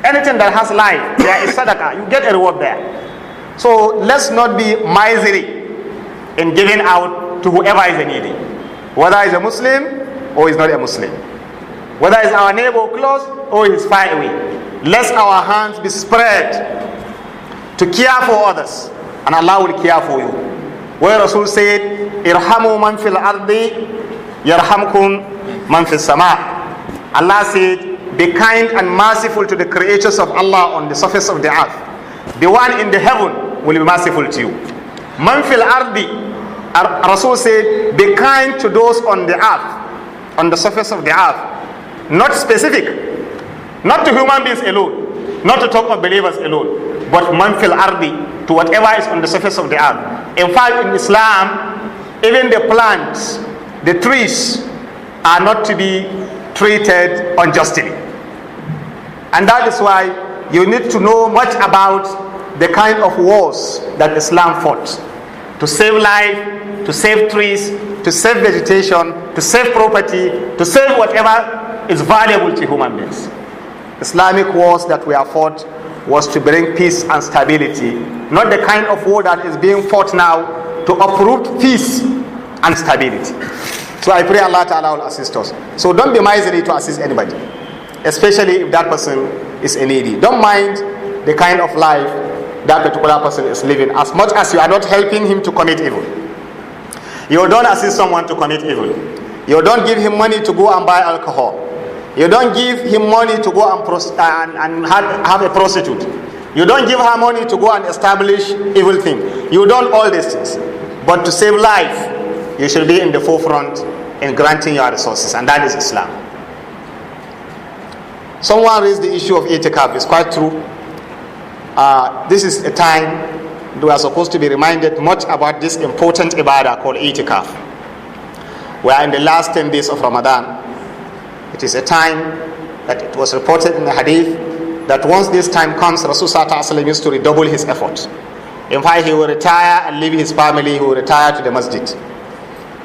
anything that has life, there is sadaqah, you get a reward there. So let's not be miserly in giving out to whoever is needy, whether he's a Muslim or he's not a Muslim, whether it's our neighbor close or he's far away. Let our hands be spread to care for others, and Allah will care for you. Where Rasul said, Irhamu man fil ardi yarhamkum man fil sama. Allah said, be kind and merciful to the creatures of Allah on the surface of the earth. The one in the heaven will be merciful to you. Man fil ardi, Rasul said, be kind to those on the earth, on the surface of the earth. Not specific, not to human beings alone, not to talk of believers alone, but man fil ardi, to whatever is on the surface of the earth. In fact, in Islam, even the plants, the trees are not to be treated unjustly. And that is why you need to know much about the kind of wars that Islam fought to save life, to save trees, to save vegetation, to save property, to save whatever is valuable to human beings. Islamic wars that were fought was to bring peace and stability, not the kind of war that is being fought now to uproot peace and stability. So I pray Allah Ta'ala will assist us. So don't be miserly to assist anybody, especially if that person is needy. Don't mind the kind of life that particular person is living, as much as you are not helping him to commit evil. You don't assist someone to commit evil. You don't give him money to go and buy alcohol. You don't give him money to go and have a prostitute. You don't give her money to go and establish evil thing. You don't all these things. But to save life, you should be in the forefront in granting your resources, and that is Islam. Someone raised the issue of itikaf. It's quite true. This is a time we are supposed to be reminded much about this important ibadah called itikaf. We are in the last 10 days of Ramadan. It is a time that it was reported in the hadith that once this time comes, Rasulullah used to redouble his effort. In fact, he will retire and leave his family. He will retire to the masjid.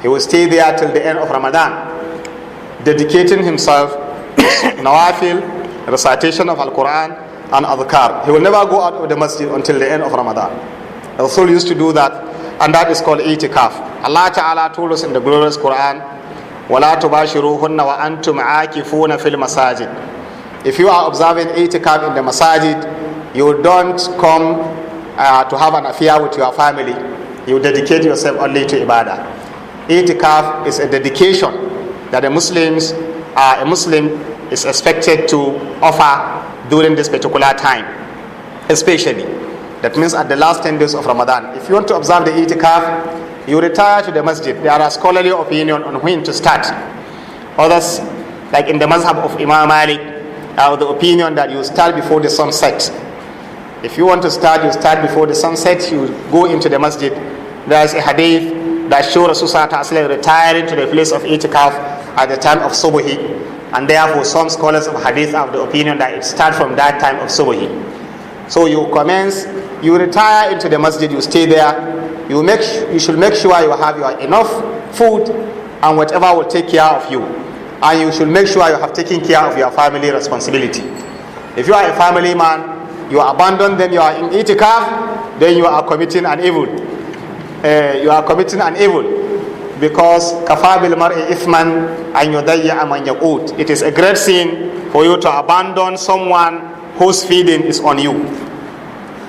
He will stay there till the end of Ramadan, dedicating himself to nawafil, recitation of Al-Quran and adhkar. He will never go out of the masjid until the end of Ramadan. Rasul used to do that, and that is called itikaf. Allah Ta'ala told us in the glorious Quran, وَلَا تُبَاشِرُوهُنَّ وَأَنْتُمْ عَاكِفُونَ فِي الْمَسَاجِدِ. If you are observing itikaf in the masajid, you don't come to have an affair with your family. You dedicate yourself only to ibadah. Itikaf is a dedication that a Muslim is expected to offer during this particular time, especially. That means at the last 10 days of Ramadan. If you want to observe the itikaf, you retire to the masjid. There are scholarly opinion on when to start. Others, like in the mazhab of Imam Malik, have the opinion that you start before the sunset. If you want to start, you start before the sunset, you go into the masjid. There is a hadith that shows Rasulullah retiring to the place of itikaf at the time of subuhi, and therefore some scholars of hadith have the opinion that it starts from that time of subuhi. So you commence, you retire into the masjid, you stay there. You should make sure you have enough food and whatever will take care of you, and you should make sure you have taken care of your family responsibility. If you are a family man, you abandon them, you are in itikaf, then you are committing an evil. Because kafa bil mar'i ithman an yudayya man yaqut. It is a great sin for you to abandon someone whose feeding is on you.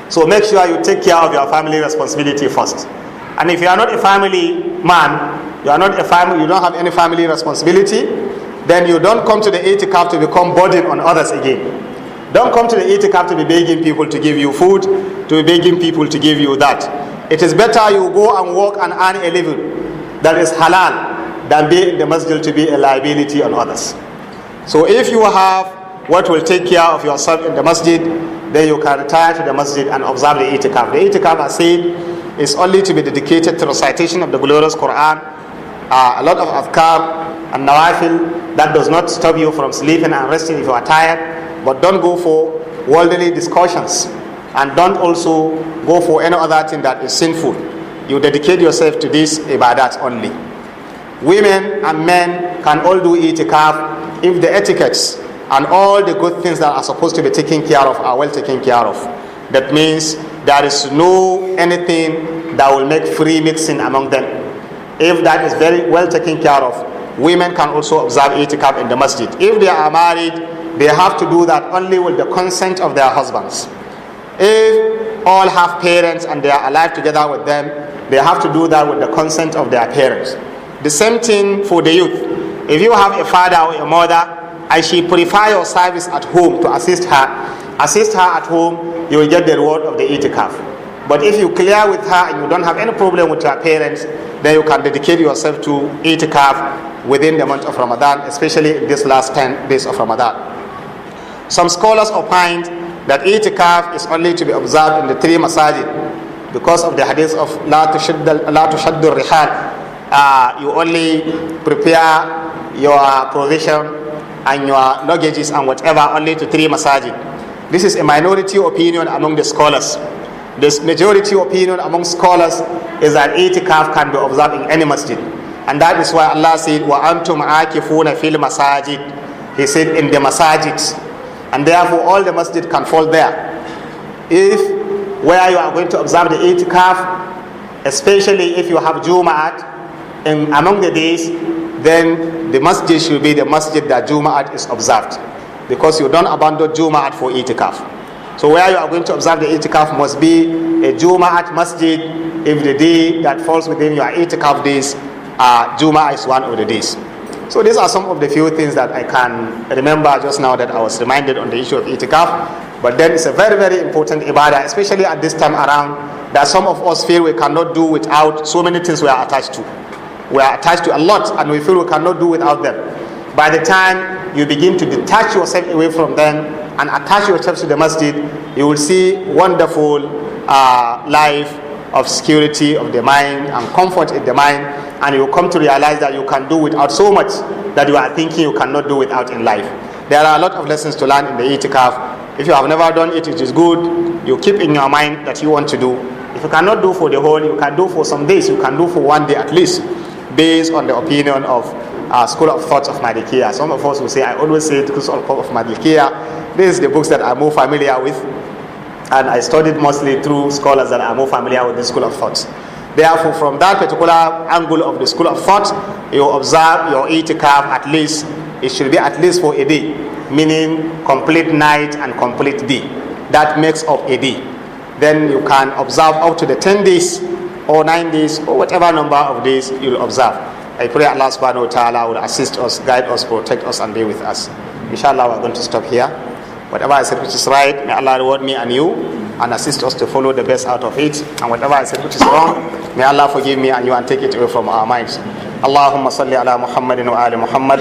So make sure you take care of your family responsibility first. And if you are not a family man, you don't have any family responsibility, then you don't come to the itikaf to become burden on others again. Don't come to the itikaf to be begging people to give you food, to be begging people to give you that. It is better you go and work and earn a living that is halal than be in the masjid to be a liability on others. So if you have what will take care of yourself in the masjid, then you can retire to the masjid and observe the itikaf. The itikaf, I said, is only to be dedicated to recitation of the glorious Quran, a lot of adhkar and nawafil. That does not stop you from sleeping and resting if you are tired. But don't go for worldly discussions, and don't also go for any other thing that is sinful. You dedicate yourself to this ibadat only. Women and men can all do itikaf if the etiquettes and all the good things that are supposed to be taken care of are well taken care of. That means there is no anything that will make free mixing among them. If that is very well taken care of, women can also observe itikaf in the masjid. If they are married, they have to do that only with the consent of their husbands. If all have parents and they are alive together with them, they have to do that with the consent of their parents. The same thing for the youth. If you have a father or a mother and she prefer your service at home to assist her at home, you will get the reward of the itikaf. But if you clear with her and you don't have any problem with your parents, then you can dedicate yourself to itikaf within the month of Ramadan, especially in this last 10 days of Ramadan. Some scholars opined that itikaf is only to be observed in the 3 masajid because of the hadith of la tushaddu rihal. You only prepare your provision and your luggages and whatever only to 3 masajid. This is a minority opinion among the scholars. The majority opinion among scholars is that itikaf can be observed in any masjid, and that is why Allah said wa antum aakifuna fil masajid. He said in the masajid, and therefore all the masjid can fall there. If where you are going to observe the itikaf, especially if you have Jum'at among the days, then the masjid should be the masjid that Jum'at is observed, because you don't abandon Jum'at for itikaf. So where you are going to observe the itikaf must be a Jum'at masjid if the day that falls within your itikaf days, Jum'ah is one of the days. So these are some of the few things that I can remember just now that I was reminded on the issue of itikaf. But then it's a very, very important ibadah, especially at this time around, that some of us feel we cannot do without so many things we are attached to. We are attached to a lot and we feel we cannot do without them. By the time you begin to detach yourself away from them and attach yourself to the masjid, you will see wonderful life of security of the mind and comfort in the mind, and you will come to realize that you can do without so much that you are thinking you cannot do without in life. There are a lot of lessons to learn in the itikaf. If you have never done it, it is good. You keep in your mind that you want to do. If you cannot do for the whole, you can do for some days. You can do for one day at least, based on the opinion of School of Thought of Malikiya. Some of us will say, I always say the School of Thought of Malikiya. This is the books that I'm more familiar with, and I studied mostly through scholars that are more familiar with the School of Thought. Therefore, from that particular angle of the School of Thought, you observe your itikaf at least. It should be at least for a day, meaning complete night and complete day. That makes up a day. Then you can observe up to the 10 days or 9 days or whatever number of days you'll observe. I pray Allah subhanahu wa ta'ala will assist us, guide us, protect us, and be with us. Inshallah, we're going to stop here. Whatever I said which is right, may Allah reward me and you and assist us to follow the best out of it. And whatever I said which is wrong, may Allah forgive me and you and take it away from our minds. اللهم صل على محمد وآل محمد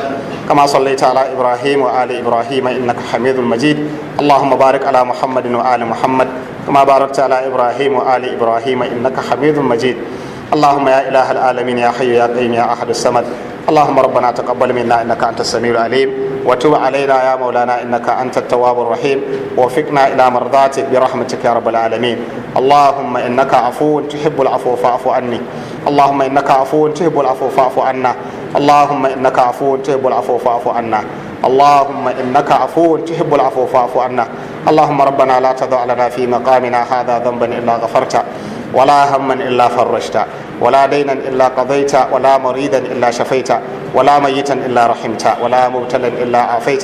كما صليت على إبراهيم وآل إبراهيم إنك حميد مجيد. اللهم بارك على محمد وآل محمد كما باركت على إبراهيم وآل إبراهيم إنك حميد مجيد. اللهم يا إله العالمين يا حي يا قيوم يا أحد الصمد. اللهم ربنا تقبل منا إنك أنت السميع العليم وتب علينا يا مولانا إنك أنت التواب الرحيم ووفقنا إلى مرضاتك برحمتك يا رب العالمين. اللهم إنك عفو تحب العفو فاعف عني. اللهم إنك عفو تحب العفو فاعف عنا. اللهم إنك عفو تحب العفو فاعف عنا. اللهم إنك عفو تحب العفو فاعف عنا. اللهم ربنا لا تضع لنا في مقامنا هذا ذنبا إلا غفرته ولا هما إلا فرجته ولا دينا إلا قضيت ولا مريدا إلا شفيت ولا ميتا إلا رحمت ولا مبتلا إلا عافيت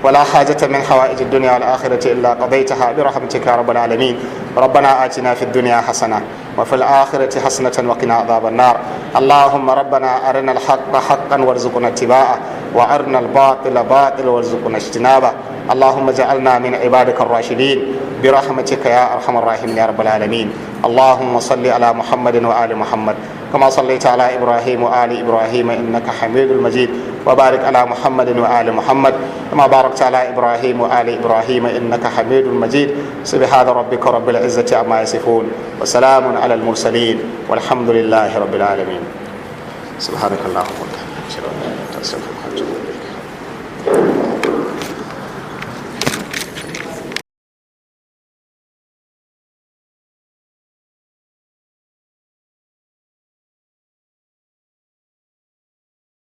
ولا حاجة من حوائج الدنيا والآخرة إلا قضيتها برحمتك يا رب العالمين. ربنا آتنا في الدنيا حسنة وفي الآخرة حسنة وقنا عذاب النار. اللهم ربنا أرنا الحق حقا وارزقنا اتباعه وأرنا الباطل باطلا وارزقنا اجتنابه. اللهم اجعلنا من عبادك الراشدين برحمتك يا أرحم الراحمين يا رب العالمين. اللهم صل على محمد وآل محمد كما صليت على إبراهيم وآل إبراهيم إنك حميد مجيد. وبارك على محمد وآل محمد كما باركت على إبراهيم وآل إبراهيم إنك حميد مجيد. سبحان ربك رب العزة عما يصفون وسلام على المرسلين والحمد لله رب العالمين. سبحانك اللهم وبحمدك.